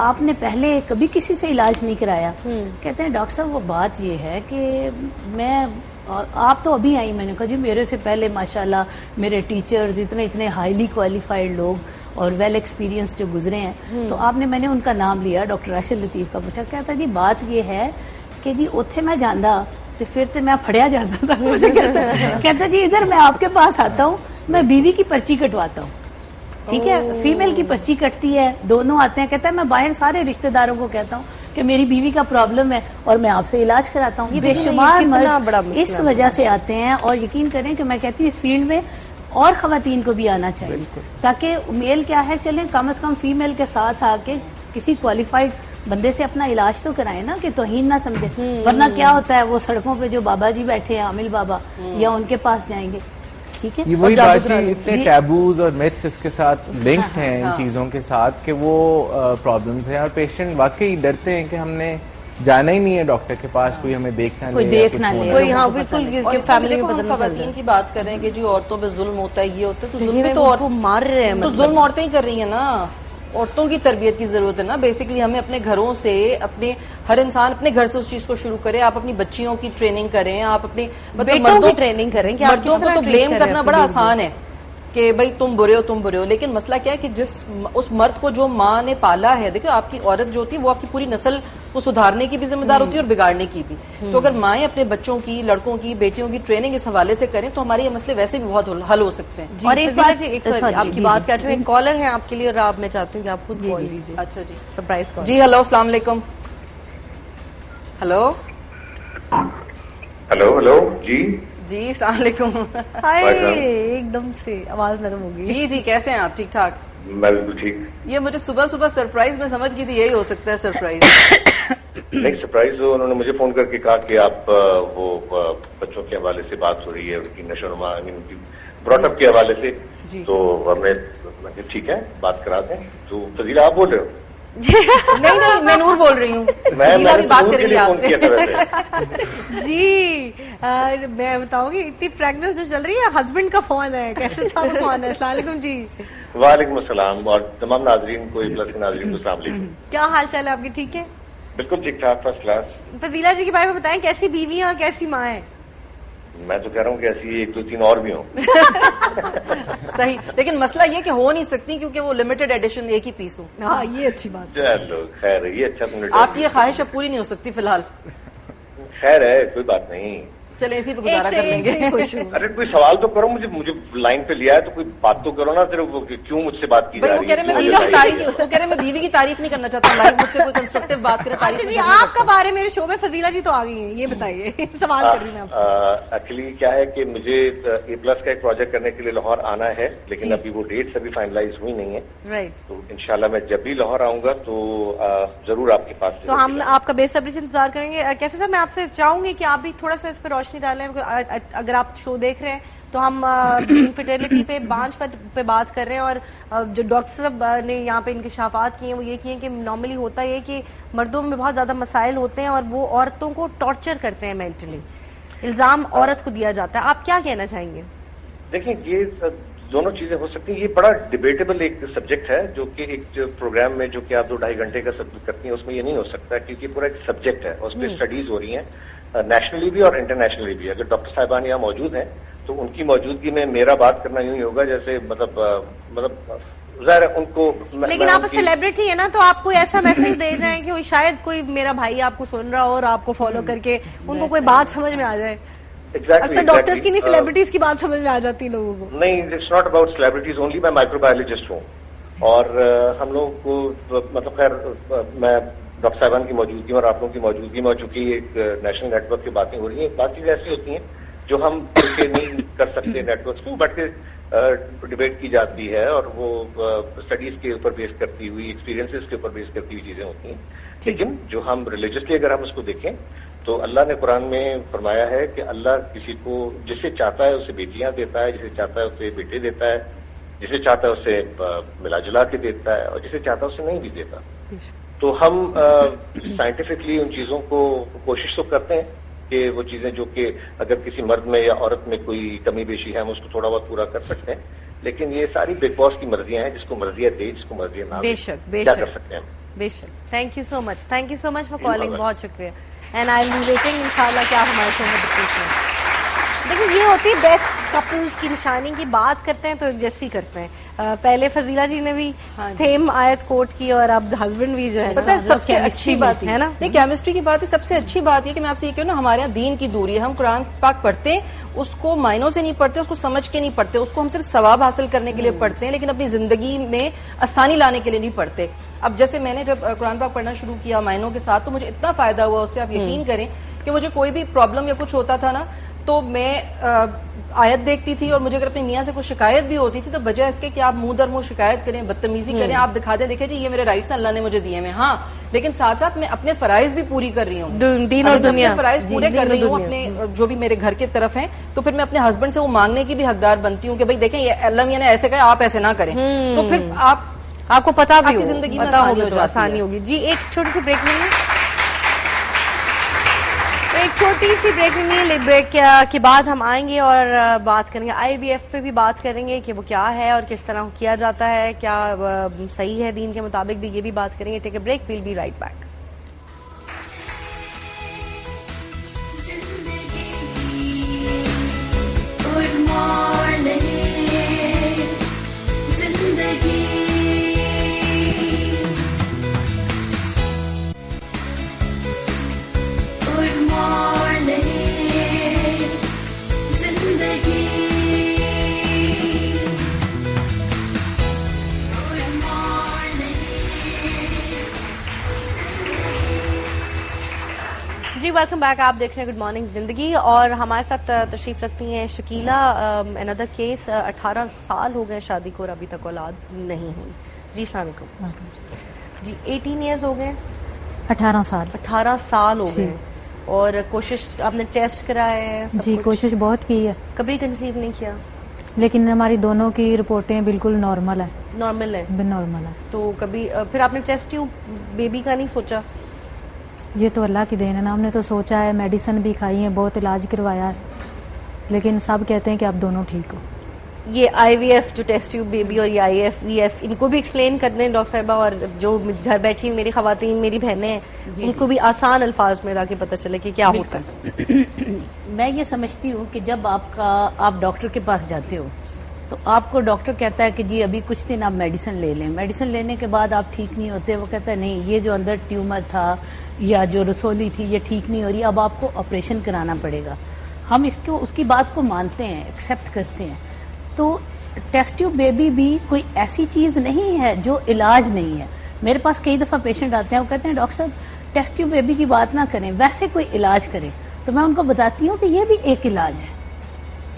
آپ نے پہلے کبھی کسی سے علاج نہیں کرایا. کہتے ہیں ڈاکٹر صاحب وہ بات یہ ہے کہ میں آپ تو ابھی آئی. میں نے کہا جی میرے سے پہلے ماشاءاللہ میرے ٹیچرز اتنے ہائیلی کوالیفائڈ لوگ اور ویل ایکسپیرینس جو گزرے ہیں. تو میں نے ان کا نام لیا, ڈاکٹر راشد لطیف کا پوچھا. کہتا جی بات یہ ہے کہ جی اتنے میں جانا تو پھر تو میں پھڑیا جاتا تھا. مجھے کہتا جی ادھر میں آپ کے پاس آتا ہوں, میں بیوی کی پرچی کٹواتا ہوں, ٹھیک ہے, فیمیل کی پرچی کٹتی ہے, دونوں آتے ہیں. کہتا ہے میں باہر سارے رشتہ داروں کو کہتا ہوں کہ میری بیوی کا پرابلم ہے اور میں آپ سے علاج کراتا ہوں. بے شمار مرد اس وجہ سے آتے ہیں, اور یقین کریں کہ میں کہتی ہوں اس فیلڈ میں اور خواتین کو بھی آنا چاہیے, تاکہ میل کیا ہے چلیں کم از کم فیمیل کے ساتھ آ کے کسی کوالیفائڈ بندے سے اپنا علاج تو کرائیں نا, کہ توہین نہ سمجھے. ورنہ کیا ہوتا ہے, وہ سڑکوں پہ جو بابا جی بیٹھے ہیں عامل بابا, یا ان کے پاس جائیں گے. ٹھیک ہے, یہ وہی بات جی, اتنے ٹیبوز اور میتھس اس کے ساتھ لنکڈ ہیں ان چیزوں کے ساتھ کہ وہ پرابلمز ہیں, اور پیشنٹ واقعی ڈرتے ہیں کہ ہم نے جانا ہی نہیں ہے ڈاکٹر کے پاس, کوئی ہمیں دیکھنا نہیں, کوئی. ہاں بالکل, فیملی میں خواتین کی بات کریں کہ جی عورتوں پہ ظلم ہوتا ہے, یہ ہوتا ہے, تو ظلم بھی تو مار رہے ہیں, تو ظلم عورتیں ہی کر رہی ہیں نا. عورتوں کی تربیت کی ضرورت ہے نا. بیسکلی ہمیں اپنے گھروں سے, ہر انسان اپنے گھر سے اس چیز کو شروع کرے. آپ اپنی بچیوں کی ٹریننگ کریں, آپ اپنے مردوں کی ٹریننگ کریں. مردوں کو تو بلیم کرنا بڑا آسان ہے کہ بھائی تم برے ہو, لیکن مسئلہ کیا ہے کہ اس مرد کو جو ماں نے پالا ہے, دیکھو آپ کی عورت جو ہوتی ہے وہ آپ کی پوری نسل کو سدھارنے کی بھی ذمہ دار ہوتی ہے اور بگاڑنے کی بھی. تو اگر مائیں اپنے بچوں کی, لڑکوں کی, بیٹیوں کی ٹریننگ اس حوالے سے کریں تو ہمارے یہ مسئلے ویسے بھی بہت حل ہو سکتے ہیں. اور ایک بات آپ کی بات کر رہے ہیں, کالر ہیں آپ کے لیے, اور آپ میں چاہتی ہوں کہ آپ خود کال لیجیے. اچھا جی, سرپرائز کال. جی ہلو, السلام علیکم. ہلو جی السلام علیکم. ایک دم سے آواز نرم ہوگی. جی کیسے ہیں آپ؟ ٹھیک ٹھاک. میں بالکل ٹھیک. یہ مجھے صبح سرپرائز میں سمجھ گئی تھی یہی ہو سکتا ہے سرپرائز. نہیں سرپرائز, انہوں نے مجھے فون کر کے کہا کہ آپ وہ بچوں کے حوالے سے بات ہو رہی ہے, ان کی نشو و نما, براٹ اپ کے حوالے سے, تو ہمیں ٹھیک ہے بات کرا دیں. تو فضیلہ آپ بول رہے ہو؟ نہیں میں نور بول رہی ہوں. میں بھی بات کریں گے آپ سے. جی میں بتاؤں گی, اتنی فریگنس جو چل رہی ہے, ہسبینڈ کا فون ہے. کیسے صاحب فون ہے؟ السلام علیکم. جی وعلیکم السلام, اور تمام ناظرین کو, پلس کے ناظرین کو السلام علیکم. کیا حال چال ہے آپ کے؟ ٹھیک ہے, بالکل ٹھیک ٹھاک, فرسٹ کلاس. فضیلہ جی کے بارے میں بتائیں, کیسی بیوی ہیں اور کیسی ماں ہیں؟ میں تو کہہ رہا ہوں کہ ایسی 1 2 3 اور بھی ہوں. صحیح, لیکن مسئلہ یہ کہ ہو نہیں سکتی کیونکہ وہ لمیٹڈ ایڈیشن ایک ہی پیس ہو. ہاں یہ اچھی بات. چلو خیر, یہ اچھا تم نے, آپ کی یہ خواہش اب پوری نہیں ہو سکتی فی الحال. خیر ہے, کوئی بات نہیں, چلے اسی پہ گزارا کر لیں گے. ارے کوئی سوال تو کرو, مجھے لائن پہ لیا ہے تو کوئی بات تو کرو نا. صرف کیوں مجھ سے بات کی جا رہی ہے؟ وہ کہہ رہے میں بیوی کی تعریف نہیں کرنا چاہتا, مجھ سے کوئی کنسٹرکٹیو بات کرے. جی آپ کا بارے میرے شو میں فضیلہ جی تو آ گئی ہیں, یہ بتائیے. سوال کر رہی ہیں آپ. ایکچولی کیا ہے کہ مجھے A+ کا ایک پروجیکٹ کرنے کے لیے لاہور آنا ہے, لیکن ابھی وہ ڈیٹس ابھی فائنلائز ہوئی نہیں ہے. تو انشاءاللہ میں جب بھی لاہور آؤں گا تو ضرور آپ کے پاس. تو ہم آپ کا بے صبری سے انتظار کریں گے. کیسے صاحب, میں آپ سے چاہوں گی کہ آپ بھی تھوڑا سا اس پہ روشنی ڈالیں. اگر آپ شو دیکھ رہے ہیں تو ہم انفرٹیلٹی پہ بانجھ پہ بات کر رہے ہیں, اور جو ڈاکٹر صاحب نے یہاں پہ انکشافات کیے ہیں وہ یہ کیے کہ نارملی ہوتا یہ کہ مردوں میں بہت زیادہ مسائل ہوتے ہیں اور وہ عورتوں کو ٹارچر کرتے ہیں مینٹلی. الزام عورت کو دیا جاتا ہے. آپ کیا کہنا چاہیں گے؟ دیکھیں دونوں چیزیں ہو سکتی ہیں. یہ بڑا ڈبیٹیبل ایک سبجیکٹ ہے جو کہ ایک پروگرام میں جو کہ آپ 2-2.5 گھنٹے کا سبجیکٹ کرتی ہیں اس میں یہ نہیں ہو سکتا کیونکہ پورا ایک سبجیکٹ ہے اور اس پہ اسٹڈیز ہو رہی ہیں نیشنلی بھی اور انٹرنیشنلی بھی. اگر ڈاکٹر صاحبان یہاں موجود ہیں تو ان کی موجودگی میں میرا بات کرنا یوں ہی ہوگا جیسے مطلب ظاہر ہے ان کو. لیکن آپ سیلیبریٹی ہے نا تو آپ کوئی ایسا میسج دے جائیں کہ شاید کوئی میرا بھائی آپ کو سن رہا ہو اور آپ کو فالو کر کے ان کو کوئی بات سمجھ میں آ جائے. اکثر ڈاکٹرز کی نہیں سیلیبریٹیز کی بات سمجھ میں آ جاتی لوگوں کو. نہیں, it's not about celebrities only. میں مائکرو بایولوجسٹ ہوں اور ہم لوگوں کو مطلب خیر میں ڈاکٹر صاحبان کی موجودگی اور آپ لوگوں کی موجودگی میں چونکہ ایک نیشنل نیٹ ورک کی باتیں ہو رہی ہیں. بات چیزیں ایسی ہوتی ہیں جو ہم نہیں کر سکتے نیٹ ورکس کو, بٹ ڈبیٹ کی جاتی ہے اور وہ اسٹڈیز کے اوپر بیس کرتی ہوئی, ایکسپیرینسز کے اوپر بیس کرتی ہوئی چیزیں ہوتی ہیں. لیکن جو ہم ریلیجسلی اگر ہم اس کو دیکھیں تو اللہ نے قرآن میں فرمایا ہے کہ اللہ کسی کو جسے چاہتا ہے اسے بیٹیاں دیتا ہے, جسے چاہتا ہے اسے بیٹے دیتا ہے, جسے چاہتا ہے اسے ملا جلا کے دیتا ہے اور جسے چاہتا ہے اسے نہیں بھی دیتا. تو ہم سائنٹیفکلی ان چیزوں کو کوشش تو کرتے ہیں کہ وہ چیزیں جو کہ اگر کسی مرد میں یا عورت میں کوئی کمی بیشی ہے ہم اس کو تھوڑا بہت پورا کر سکتے ہیں. لیکن یہ ساری بگ باس کی مرضیاں ہیں, جس کو مرضیاں دے جس کو مرضیاں نہ دے, کیا کر سکتے ہیں. بے شک. Thank you so much for calling. بہت شکریہ. اینڈ آئی ایم ویٹنگ انشاءاللہ کہ آپ ہمارے شو میں ڈسکس کریں. دیکھیں یہ ہوتی ہے بیسٹ کپلز کی نشانی کی. بات کرتے ہیں تو ایک جیسی کرتے ہیں. پہلے فضیلہ جی نے بھی تھیم آیت کوٹ کی اور اب ہسبینڈ بھی جو ہے پتہ ہے سب سے اچھی بات ہے نا, نہیں کیمسٹری کی بات ہے. سب سے اچھی بات یہ کہ میں آپ سے یہ کہوں نا, ہمارے یہاں دین کی دوری ہے. ہم قرآن پاک پڑھتے ہیں, اس کو معنوں سے نہیں پڑھتے, اس کو سمجھ کے نہیں پڑھتے, اس کو ہم صرف ثواب حاصل کرنے کے لیے پڑھتے ہیں, لیکن اپنی زندگی میں آسانی لانے کے لیے نہیں پڑھتے. اب جیسے میں نے جب قرآن پاک پڑھنا شروع کیا معنوں کے ساتھ تو مجھے اتنا فائدہ ہوا اس سے, آپ یقین کریں کہ مجھے کوئی بھی پرابلم یا کچھ ہوتا تھا نا تو میں آیت دیکھتی تھی اور مجھے اگر اپنے میاں سے کوئی شکایت بھی ہوتی تھی تو بجائے اس کے کہ آپ منہ در منہ شکایت کریں, بدتمیزی کریں, آپ دکھا دیں دیکھیں جی یہ میرے رائٹس اللہ نے مجھے دیے ہیں. ہاں لیکن ساتھ ساتھ میں اپنے فرائض بھی پوری کر رہی ہوں, دین اور دنیا اپنے فرائض پورے کر رہی ہوں اپنے جو بھی میرے گھر کے طرف ہیں, تو پھر میں اپنے ہسبینڈ سے وہ مانگنے کی بھی حقدار بنتی ہوں کہ بھائی دیکھیں یہ اللہ میاں نے ایسے کہا آپ ایسے نہ کریں, تو پھر آپ کو پتا بھی کی زندگی میں آسانی ہوگی. جی ایک چھوٹی سی بریک لیں گے, ایک چھوٹی سی بریک لیں گے. بریک کے بعد ہم آئیں گے اور بات کریں گے IVF پہ بھی بات کریں گے کہ وہ کیا ہے اور کس طرح کیا جاتا ہے, کیا صحیح ہے دین کے مطابق بھی, یہ بھی بات کریں گے. Take a break, we'll be right back. جی ویلکم بیک. آپ دیکھ رہے ہیں گڈ مارننگ زندگی اور ہمارے ساتھ تشریف رکھتی ہیں شکیلا. اندر کیس 18 سال ہو گئے شادی کو اور ابھی تک اولاد نہیں ہوئی. جی السلام علیکم. جی 18 ایئرز ہو گئے, 18 سال 18 سال ہو گئے اور کوشش آپ نے ٹیسٹ کرائے ہیں؟ جی کوشش بہت کی ہے, کبھی کنسیو نہیں کیا, لیکن ہماری دونوں کی رپورٹیں بالکل نارمل ہیں. نارمل ہے, نارمل ہے. تو کبھی پھر آپ نے ٹیسٹ ٹیوب بیبی کا نہیں سوچا؟ یہ تو اللہ کی دین ہے نا, ہم نے تو سوچا ہے, میڈیسن بھی کھائی ہیں, بہت علاج کروایا ہے, لیکن سب کہتے ہیں کہ آپ دونوں ٹھیک ہو. یہ IVF جو ٹیسٹ ٹیوب بیبی اور یہ IVF ان کو بھی ایکسپلین کر دیں ڈاکٹر صاحبہ, اور جو گھر بیٹھی میری خواتین میری بہنیں ہیں ان کو بھی آسان الفاظ میں تاکہ پتہ چلے کہ کیا ہوتا ہے. میں یہ سمجھتی ہوں کہ جب آپ ڈاکٹر کے پاس جاتے ہو تو آپ کو ڈاکٹر کہتا ہے کہ جی ابھی کچھ دن آپ میڈیسن لے لیں, میڈیسن لینے کے بعد آپ ٹھیک نہیں ہوتے, وہ کہتا ہے نہیں یہ جو اندر ٹیومر تھا یا جو رسولی تھی یہ ٹھیک نہیں ہو رہی, اب آپ کو آپریشن کرانا پڑے گا. ہم اس کی بات کو مانتے ہیں, ایکسیپٹ کرتے ہیں. تو ٹیسٹ ٹیوب بیبی بھی کوئی ایسی چیز نہیں ہے جو علاج نہیں ہے. میرے پاس کئی دفعہ پیشنٹ آتے ہیں, وہ کہتے ہیں ڈاکٹر صاحب ٹیسٹ ٹیوب بیبی کی بات نہ کریں, ویسے کوئی علاج کریں. تو میں ان کو بتاتی ہوں کہ یہ بھی ایک علاج ہے,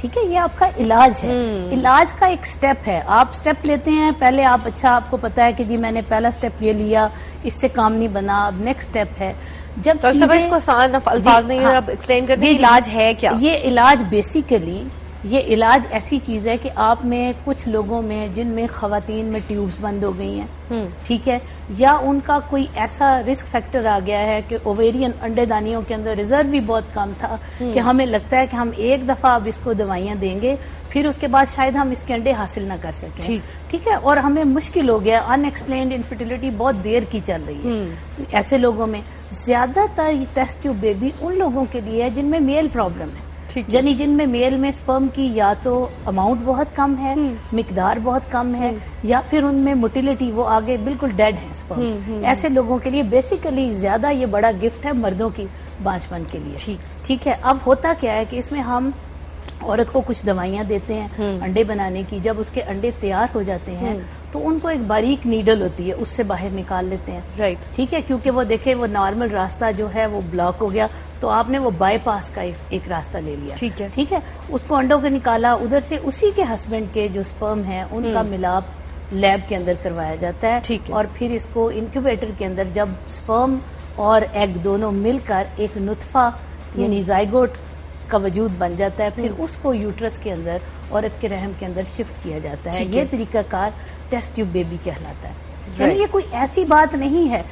ٹھیک ہے, یہ آپ کا علاج ہے. علاج کا ایک سٹیپ ہے, آپ سٹیپ لیتے ہیں پہلے, آپ کو پتا ہے کہ جی میں نے پہلا سٹیپ یہ لیا, اس سے کام نہیں بنا, اب نیکسٹ سٹیپ ہے. جب اس کو آسان الفاظ میں ایکسپلین کر دیں علاج ہے کیا. یہ علاج بیسیکلی یہ علاج ایسی چیز ہے کہ آپ میں کچھ لوگوں میں جن میں خواتین میں ٹیوبز بند ہو گئی ہیں, ٹھیک ہے, یا ان کا کوئی ایسا رسک فیکٹر آ گیا ہے کہ اوویرین انڈے دانیوں کے اندر ریزرو بھی بہت کم تھا کہ ہمیں لگتا ہے کہ ہم ایک دفعہ اب اس کو دوائیاں دیں گے پھر اس کے بعد شاید ہم اس کے انڈے حاصل نہ کر سکیں. ٹھیک ہے, اور ہمیں مشکل ہو گیا, ان ایکسپلینڈ انفرٹیلٹی بہت دیر کی چل رہی ہے ایسے لوگوں میں. زیادہ تر ٹیسٹ ٹیوب بیبی ان لوگوں کے لیے ہے جن میں میل پرابلم ہے, یعنی جن میں میل میں سپرم کی یا تو اماؤنٹ بہت کم ہے, مقدار بہت کم ہے, یا پھر ان میں موٹیلٹی وہ آگے بالکل ڈیڈ ہے سپرم. ایسے لوگوں کے لیے بیسیکلی زیادہ یہ بڑا گفٹ ہے مردوں کی بانجھپن کے لیے. ٹھیک ہے, اب ہوتا کیا ہے کہ اس میں ہم عورت کو کچھ دوائیاں دیتے ہیں انڈے بنانے کی. جب اس کے انڈے تیار ہو جاتے ہیں تو ان کو ایک باریک نیڈل ہوتی ہے, اس سے باہر نکال لیتے ہیں. ٹھیک ہے, کیونکہ وہ دیکھیں وہ نارمل راستہ جو ہے وہ بلاک ہو گیا, تو آپ نے وہ بائی پاس کا ایک راستہ لے لیا. ٹھیک ہے, اس کو انڈوں کو نکالا, ادھر سے اسی کے ہسبینڈ کے جو سپرم ہیں ان کا ملاپ لیب کے اندر کروایا جاتا ہے, اور پھر اس کو انکیوبیٹر کے اندر جب سپرم اور ایگ دونوں مل کر ایک نطفہ یعنی زائگوٹ کا وجود بن جاتا ہے, پھر اس کو یوٹرس کے اندر عورت کے رحم کے اندر شفٹ کیا جاتا ہے. یہ طریقہ کار ٹیسٹ ٹیوب بیبی کہلاتا ہے. یعنی یہ کوئی ایسی بات نہیں ہے.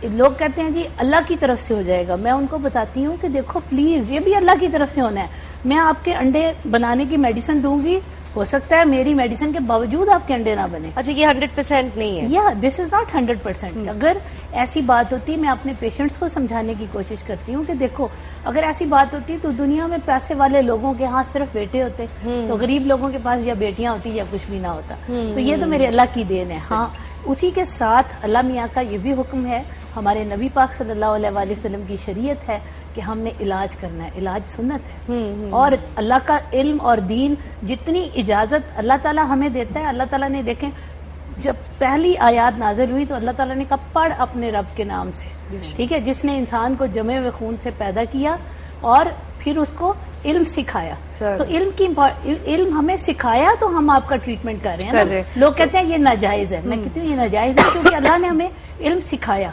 لوگ کہتے ہیں جی اللہ کی طرف سے ہو جائے گا, میں ان کو بتاتی ہوں کہ دیکھو پلیز یہ بھی اللہ کی طرف سے ہونا ہے. میں آپ کے انڈے بنانے کی میڈیسن دوں گی, ہو سکتا ہے میری میڈیسن کے باوجود آپ کے انڈے نہ بنے. اچھا, یہ 100% نہیں ہے. یا دس از ناٹ 100%. اگر ایسی بات ہوتی, میں اپنے پیشنٹس کو سمجھانے کی کوشش کرتی ہوں کہ دیکھو اگر ایسی بات ہوتی تو دنیا میں پیسے والے لوگوں کے ہاں صرف بیٹے ہوتے, تو غریب لوگوں کے پاس یا بیٹیاں ہوتی یا کچھ بھی نہ ہوتا. تو یہ تو میرے اللہ کی دین ہے. ہاں, اسی کے ساتھ اللہ میاں کا یہ بھی حکم ہے, ہمارے نبی پاک صلی اللہ علیہ وآلہ وسلم کی شریعت ہے کہ ہم نے علاج کرنا ہے. علاج سنت ہے, اور اللہ کا علم اور دین جتنی اجازت اللہ تعالیٰ ہمیں دیتا ہے. اللہ تعالیٰ نے دیکھیں جب پہلی آیات نازل ہوئی تو اللہ تعالیٰ نے کہا پڑھ اپنے رب کے نام سے. ٹھیک ہے, جس نے انسان کو جمے ہوئے خون سے پیدا کیا اور پھر اس کو علم سکھایا. تو علم ہمیں سکھایا تو ہم آپ کا ٹریٹمنٹ کر رہے ہیں. لوگ کہتے ہیں یہ ناجائز ہے. میں کہتی ہوں یہ ناجائز ہے کیونکہ اللہ نے ہمیں علم سکھایا.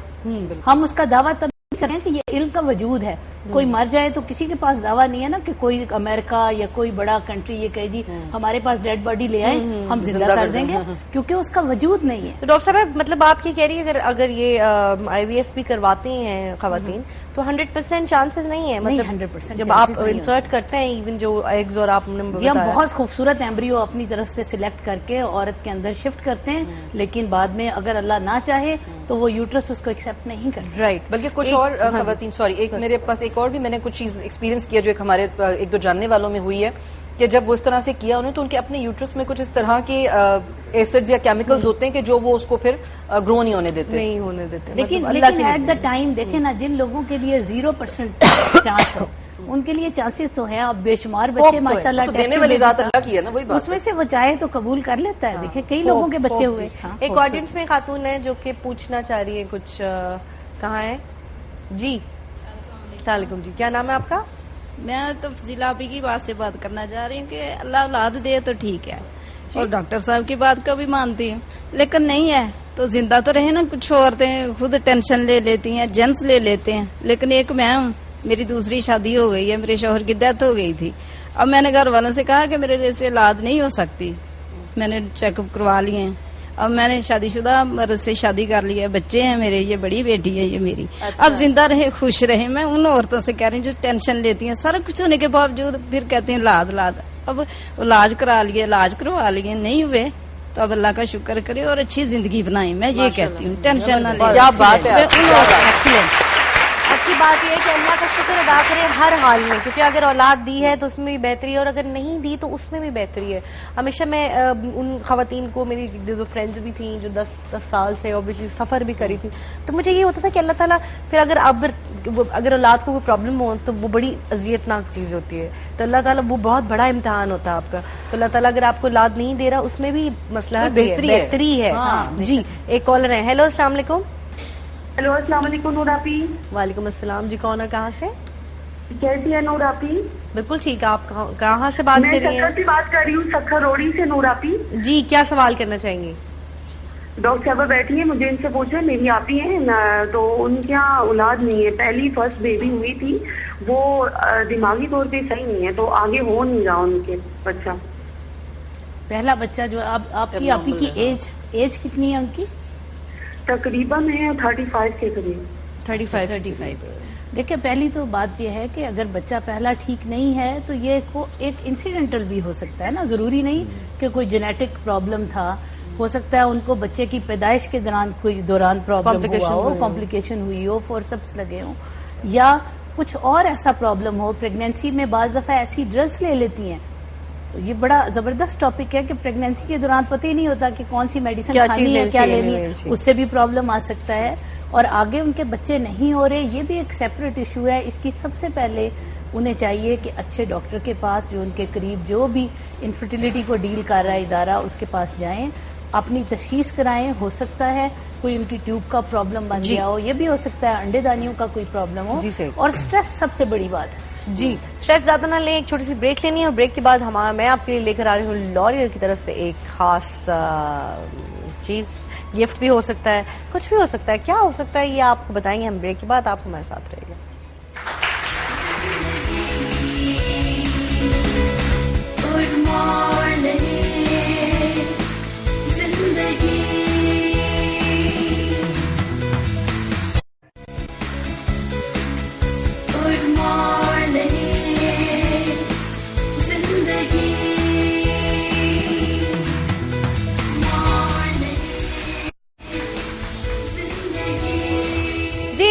ہم اس کا دعویٰ تب کریں کہ یہ علم کا وجود ہے. کوئی مر جائے تو کسی کے پاس دعویٰ نہیں ہے نا کہ کوئی امریکہ یا کوئی بڑا کنٹری یہ کہے جی ہمارے پاس ڈیڈ باڈی لے آئیں ہم زندہ کر دیں گے, کیونکہ اس کا وجود نہیں ہے. تو ڈاکٹر صاحب مطلب آپ یہ کہہ رہی ہے اگر یہ IVF بھی کرواتے ہیں خواتین تو 100% چانسز نہیں ہے, مطلب 100% جب آپ انسرٹ کرتے ہیں ایون جو ایگز اور آپ نے جی ہم بہت خوبصورت ایمبریو اپنی طرف سے سلیکٹ کر کے عورت کے اندر شفٹ کرتے ہیں, لیکن بعد میں اگر اللہ نہ چاہے تو وہ یوٹرس اس کو ایکسیپٹ نہیں کرتا. رائٹ. بلکہ کچھ اور خواتین, سوری, ایک میرے پاس ایک اور بھی میں نے کچھ چیز ایکسپیرینس کیا جو ایک ہمارے ایک دو جاننے والوں میں ہوئی ہے کہ جب وہ اس طرح سے کیا انہوں نے تو ان کے اپنے یوٹرس میں کچھ اس طرح کے ایسڈز یا کیمیکلز ہوتے ہیں کہ جو وہ اس کو پھر گرو نہیں ہونے دیتے. لیکن ایٹ دا ٹائم دیکھیں نا, جن لوگوں کے لیے 0% چانس ہو ان کے لیے چانسز تو ہیں. اب بے شمار بچے ماشاءاللہ دینے والی ذات اللہ کی ہے نا, وہی بات اس میں سے وہ چاہے تو قبول کر لیتا ہے. دیکھیں کئی لوگوں کے بچے ہوئے. ایک آڈینس میں خاتون ہے جو کہ پوچھنا چاہ رہی ہے کچھ. کہاں ہے جی؟ السلام علیکم جی, کیا نام ہے آپ کا؟ میں تو فضیلہ آپی کی بات سے بات کرنا چاہ رہی ہوں کہ اللہ اولاد دے تو ٹھیک ہے, اور ڈاکٹر صاحب کی بات کو بھی مانتی ہوں, لیکن نہیں ہے تو زندہ تو رہے نا. کچھ عورتیں خود ٹینشن لے لیتی ہیں, جنس لے لیتے ہیں, لیکن ایک میں ہوں, میری دوسری شادی ہو گئی ہے, میرے شوہر کی ڈیتھ ہو گئی تھی. اب میں نے گھر والوں سے کہا کہ میرے سے اولاد نہیں ہو سکتی. میں نے چیک اپ کروا لیے ہیں. اب میں نے شادی شدہ مرد سے شادی کر لی ہے, بچے ہیں میرے, یہ بڑی بیٹی ہے یہ میری. اب زندہ رہے خوش رہے. میں ان عورتوں سے کہہ رہی ہوں جو ٹینشن لیتی ہیں, سارا کچھ ہونے کے باوجود پھر کہتے ہیں اولاد. اب علاج کرا لیے, علاج کروا لیے, نہیں ہوئے تو اب اللہ کا شکر کرے اور اچھی زندگی بنائیں. میں یہ کہتی ہوں ٹینشن نہ لیں. کیا بات ہے, اچھی بات یہ ہے کہ اللہ کا شکر ادا کرے ہر حال میں, کیونکہ اگر اولاد دی ہے تو اس میں بھی بہتری ہے اور اگر نہیں دی تو اس میں بھی بہتری ہے. ہمیشہ میں ان خواتین کو, میری جو فرینڈز بھی تھیں جو 10 سال سے اوبیسلی سفر بھی کری تھی, تو مجھے یہ ہوتا تھا کہ اللہ تعالیٰ پھر اگر اولاد کو کوئی پرابلم ہو تو وہ بڑی اذیت ناک چیز ہوتی ہے, تو اللہ تعالیٰ وہ بہت بڑا امتحان ہوتا ہے آپ کا. تو اللہ تعالیٰ اگر آپ کو اولاد نہیں دے رہا اس میں بھی مسئلہ بہتری ہے. جی ایک کالر ہے. ہیلو السلام علیکم. ہیلو السلام علیکم نور آپی. وعلیکم السلام جی, کون ہے کہاں سے؟ کیسی ہے نور آپی؟ بالکل ٹھیک ہے. آپ کہاں سے بات کر رہی ہیں؟ میں سکھر سے بات کر رہی ہوں, سکھر روڑی سے. نور آپی جی, کیا سوال کرنا چاہیں گے؟ ڈاکٹر صاحبہ بیٹھی ہیں, مجھے ان سے پوچھا, میری آپی ہیں تو ان کے یہاں اولاد نہیں ہے. پہلی فرسٹ بیبی ہوئی تھی, وہ دماغی طور پہ صحیح نہیں ہے تو آگے ہو نہیں رہا ان کے بچہ. پہلا بچہ جو آپ کی آپی کی ایج کتنی ہے ان کی؟ تقریباً ہے 35 کے قریب. 35. دیکھیں پہلی تو بات یہ ہے کہ اگر بچہ پہلا ٹھیک نہیں ہے تو یہ ایک انسیڈنٹل بھی ہو سکتا ہے نا, ضروری نہیں کہ کوئی جینیٹک پرابلم تھا, ہو سکتا ہے ان کو بچے کی پیدائش کے دوران پرابلم ہوا ہو, کمپلیکیشن ہوئی ہو, فورسپس لگے ہوں, یا کچھ اور ایسا پرابلم ہو. پریگنینسی میں بعض دفعہ ایسی ڈرگس لے لیتی ہیں, یہ بڑا زبردست ٹاپک ہے کہ پریگنینسی کے دوران پتہ ہی نہیں ہوتا کہ کون سی میڈیسن کھانی ہے, کیا لینی ہے, اس سے بھی پرابلم آ سکتا ہے. اور آگے ان کے بچے نہیں ہو رہے, یہ بھی ایک سیپریٹ ایشو ہے. اس کی سب سے پہلے انہیں چاہیے کہ اچھے ڈاکٹر کے پاس, جو ان کے قریب جو بھی انفرٹیلٹی کو ڈیل کر رہا ہے ادارہ, اس کے پاس جائیں, اپنی تشخیص کرائیں. ہو سکتا ہے کوئی ان کی ٹیوب کا پرابلم بن گیا ہو, یہ بھی ہو سکتا ہے انڈے دانیوں کا کوئی پرابلم ہو. اور سٹریس سب سے بڑی بات ہے. جی سٹریس زیادہ نہ لیں, ایک چھوٹی سی بریک لینی ہے, اور بریک کے بعد میں آپ کے لیے لے کر آ رہی ہوں لوریل کی طرف سے ایک خاص چیز. گفٹ بھی ہو سکتا ہے, کچھ بھی ہو سکتا ہے, کیا ہو سکتا ہے یہ آپ کو بتائیں گے ہم بریک کے بعد. آپ ہمارے ساتھ رہیے گا.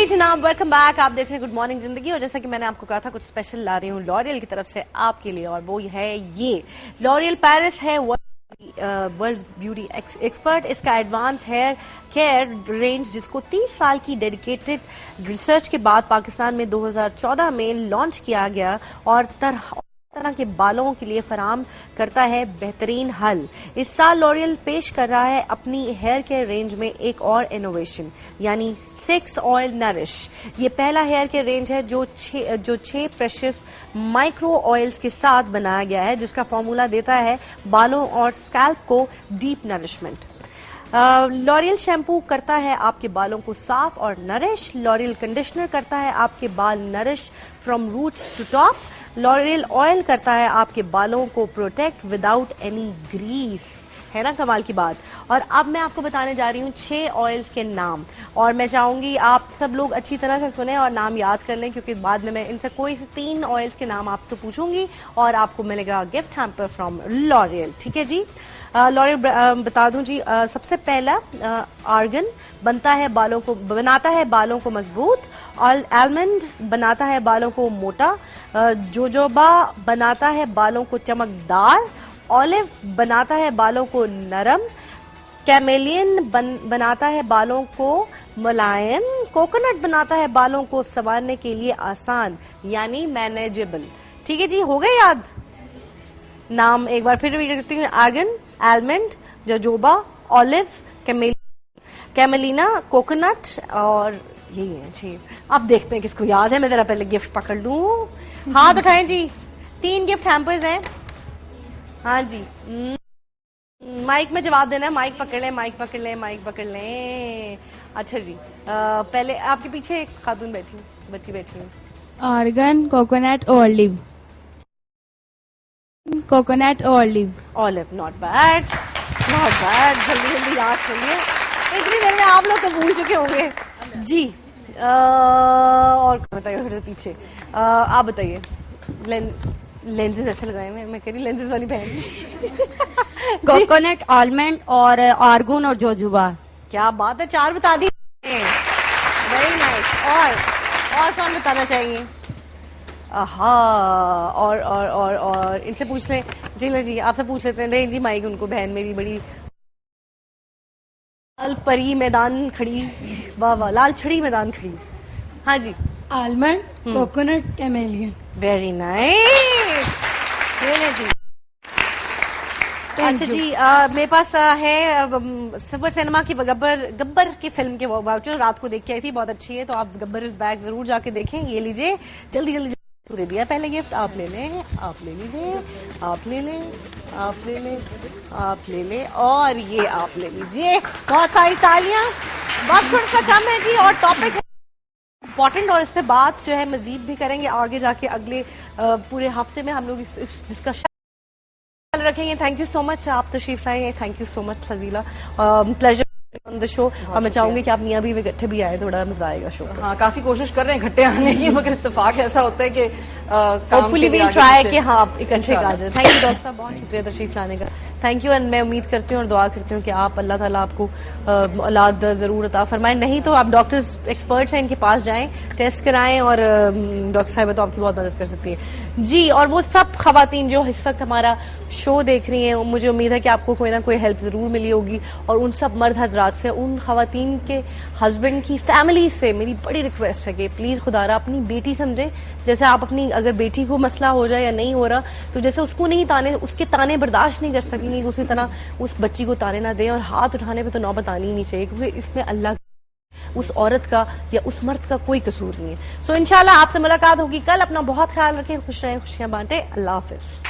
جناب ویلکم بیک. آپ دیکھ رہے ہیں گڈ مارننگ زندگی, اور جیسا کہ میں نے آپ کو کہا تھا کچھ اسپیشل لا رہی ہوں لوریل کی طرف سے آپ کے لیے, اور وہ ہے یہ لوریل پیرس ہے ورلڈ بیوٹی ایکسپرٹ. اس کا ایڈوانس ہیئر کیئر رینج, جس کو 30 سال کی ڈیڈیکیٹڈ ریسرچ کے بعد پاکستان میں 2014 میں لانچ کیا گیا, اور طرح کے بالوں کے لیے فراہم کرتا ہے بہترین حل. اس سال لوریل پیش کر رہا ہے اپنی ہیئر کیئر رینج میں ایک اور انوویشن, یعنی 6 آئل نرش. یہ پہلا ہیئر کیئر رینج ہے جو 6 پریشیس مائکرو آئلز کے ساتھ بنایا گیا ہے, جس کا فارمولا دیتا ہے بالوں اور اسکیلپ کو ڈیپ نرشمنٹ. لوریل شیمپو کرتا ہے آپ کے بالوں کو صاف اور نرش. لوریل کنڈیشنر کرتا ہے آپ کے بال nourish from roots to top. L'Oreal oil کرتا ہے آپ کے بالوں کو پروٹیکٹ وداؤٹ اینی گریس. ہے نا کمال کی بات. اور اب میں آپ کو بتانے جا رہی ہوں 6 آئلز کے نام, اور میں چاہوں گی آپ سب لوگ اچھی طرح سے سنیں اور نام یاد کر لیں, کیونکہ بعد میں ان سے کوئی 3 آئلز کے نام آپ سے پوچھوں گی, اور آپ کو ملے گا گفٹ ہیمپر فرام لوریل. ٹھیک ہے جی. لوریل بتا دوں جی, سب سے پہلا آرگن بناتا ہے بالوں کو مضبوط. آلمنڈ بناتا ہے بالوں کو موٹا. جوجوبا بناتا ہے بالوں کو چمکدار. اولیو بناتا ہے بالوں کو نرم. کیمیلین بناتا ہے بالوں کو ملائم. کوکونٹ بناتا ہے بالوں کو سنوارنے کے لیے آسان, یعنی مینیجیبل. ٹھیک ہے جی, ہو گئے یاد نام؟ ایک بار پھر ریپیٹ کرتی ہوں. آرگن, آلمنڈ, جوجوبا, اولیو, کیمیلینا, کوکونٹ, اور یہی ہے جی. اب دیکھتے ہیں کس کو یاد ہے. میں ذرا پہلے گفٹ پکڑ لوں. ہاتھ اٹھائیں جی. 3 گفٹ ہیمپرز ہیں. ہاں جی, مائک میں جواب دینا ہے. مائک پکڑ لیں, مائک پکڑ لیں, مائک پکڑ لیں. اچھا جی, پہلے آپ کے پیچھے ایک خاتون بیٹھی, بچی بیٹھی ہیں. Organ, coconut, olive. Coconut, olive. Olive, not bad, not bad. جلدی جلدی یاد کریے, اتنی دیر میں آپ لوگ تو بھول چکے ہوں گے جی. اور بتائیے پھر پیچھے آپ بتائیے. لینزز ایسے لگائے میں کہہ رہی لینزز والی بہن. کوکونٹ, آلمنڈ, اور آرگن اور جوجوبا. کیا بات ہے, 4 بتا دی. Very nice. اور کون بتانا چاہیے؟ ہاں, اور ان سے پوچھ لیں. جی آپ سے پوچھ لیتے ہیں. نہیں جی, مائک ان کو, بہن میری بڑی لال پری میدان کھڑی. واہ واہ, لال چھڑی میدان کھڑی. ہاں جی. Almond, coconut, chameleon. Very nice. جی اچھا جی, میرے پاس ہے سپر سنیما کی گبر کی فلم کے واؤچر. رات کو دیکھ کے آئی تھی, بہت اچھی ہے, تو آپ گبر از بیک ضرور جا کے دیکھیں. یہ لیجیے, جلدی جلدی دے دیا پہلے گفٹ. آپ لے لیں, آپ لے لیجیے, آپ لے لیں, آپ لے لیں, آپ لے لیں, اور یہ آپ لے لیجیے. بہت ساری تالیاں. وقت تھوڑا سا کم ہے جی, اور ٹاپک امپورٹنٹ, اور اس پہ بات جو ہے مزید بھی کریں گے آگے جا کے. اگلے پورے ہفتے میں ہم لوگ اس ڈسکشن رکھیں گے. تھینک یو سو مچ, آپ تشریف لائیں. Thank you so much Fazila, pleasure. On the show, اور میں چاہوں گی کہ آپ میاں بھی اکٹھے بھی آئے, تھوڑا مزہ آئے گا شو. ہاں کافی کوشش کر رہے ہیں اکٹھے آنے کی, مگر اتفاق ایسا ہوتا ہے کہ ہوپ فلی ویل ٹرائی کہ ہاں آپ اکٹھے آ جائیں. تھینک یو ڈاکٹر صاحب, بہت شکریہ تشریف لانے کا. Thank you. اینڈ میں امید کرتی ہوں اور دعا کرتی ہوں کہ آپ اللہ تعالیٰ آپ کو اولاد ضرور عطا فرمائیں. نہیں تو آپ ڈاکٹرز ایکسپرٹس ہیں, ان کے پاس جائیں, ٹیسٹ کرائیں, اور ڈاکٹر صاحبہ تو آپ کی بہت مدد کر سکتی ہیں. جی, اور وہ سب خواتین جو اس وقت ہمارا شو دیکھ رہی ہیں, مجھے امید ہے کہ آپ کو کوئی نہ کوئی ہیلپ ضرور ملی ہوگی. اور ان سب مرد حضرات سے, ان خواتین کے ہسبینڈ کی فیملی سے میری بڑی ریکویسٹ ہے کہ پلیز خدا را اپنی بیٹی سمجھیں. جیسے آپ اپنی اگر بیٹی کو مسئلہ ہو جائے یا نہیں ہو رہا, تو جیسے اس کو نہیں تانے, اس کے تانے برداشت نہیں کر سکیں گی, اسی طرح اس بچی کو تانے نہ دیں, اور ہاتھ اٹھانے پہ تو نوبت آنی ہی نہیں چاہیے, کیونکہ اس میں اللہ اس عورت کا یا اس مرد کا کوئی قصور نہیں ہے. سو انشاءاللہ آپ سے ملاقات ہوگی کل. اپنا بہت خیال رکھیں, خوش رہیں, خوشیاں بانٹیں. اللہ حافظ.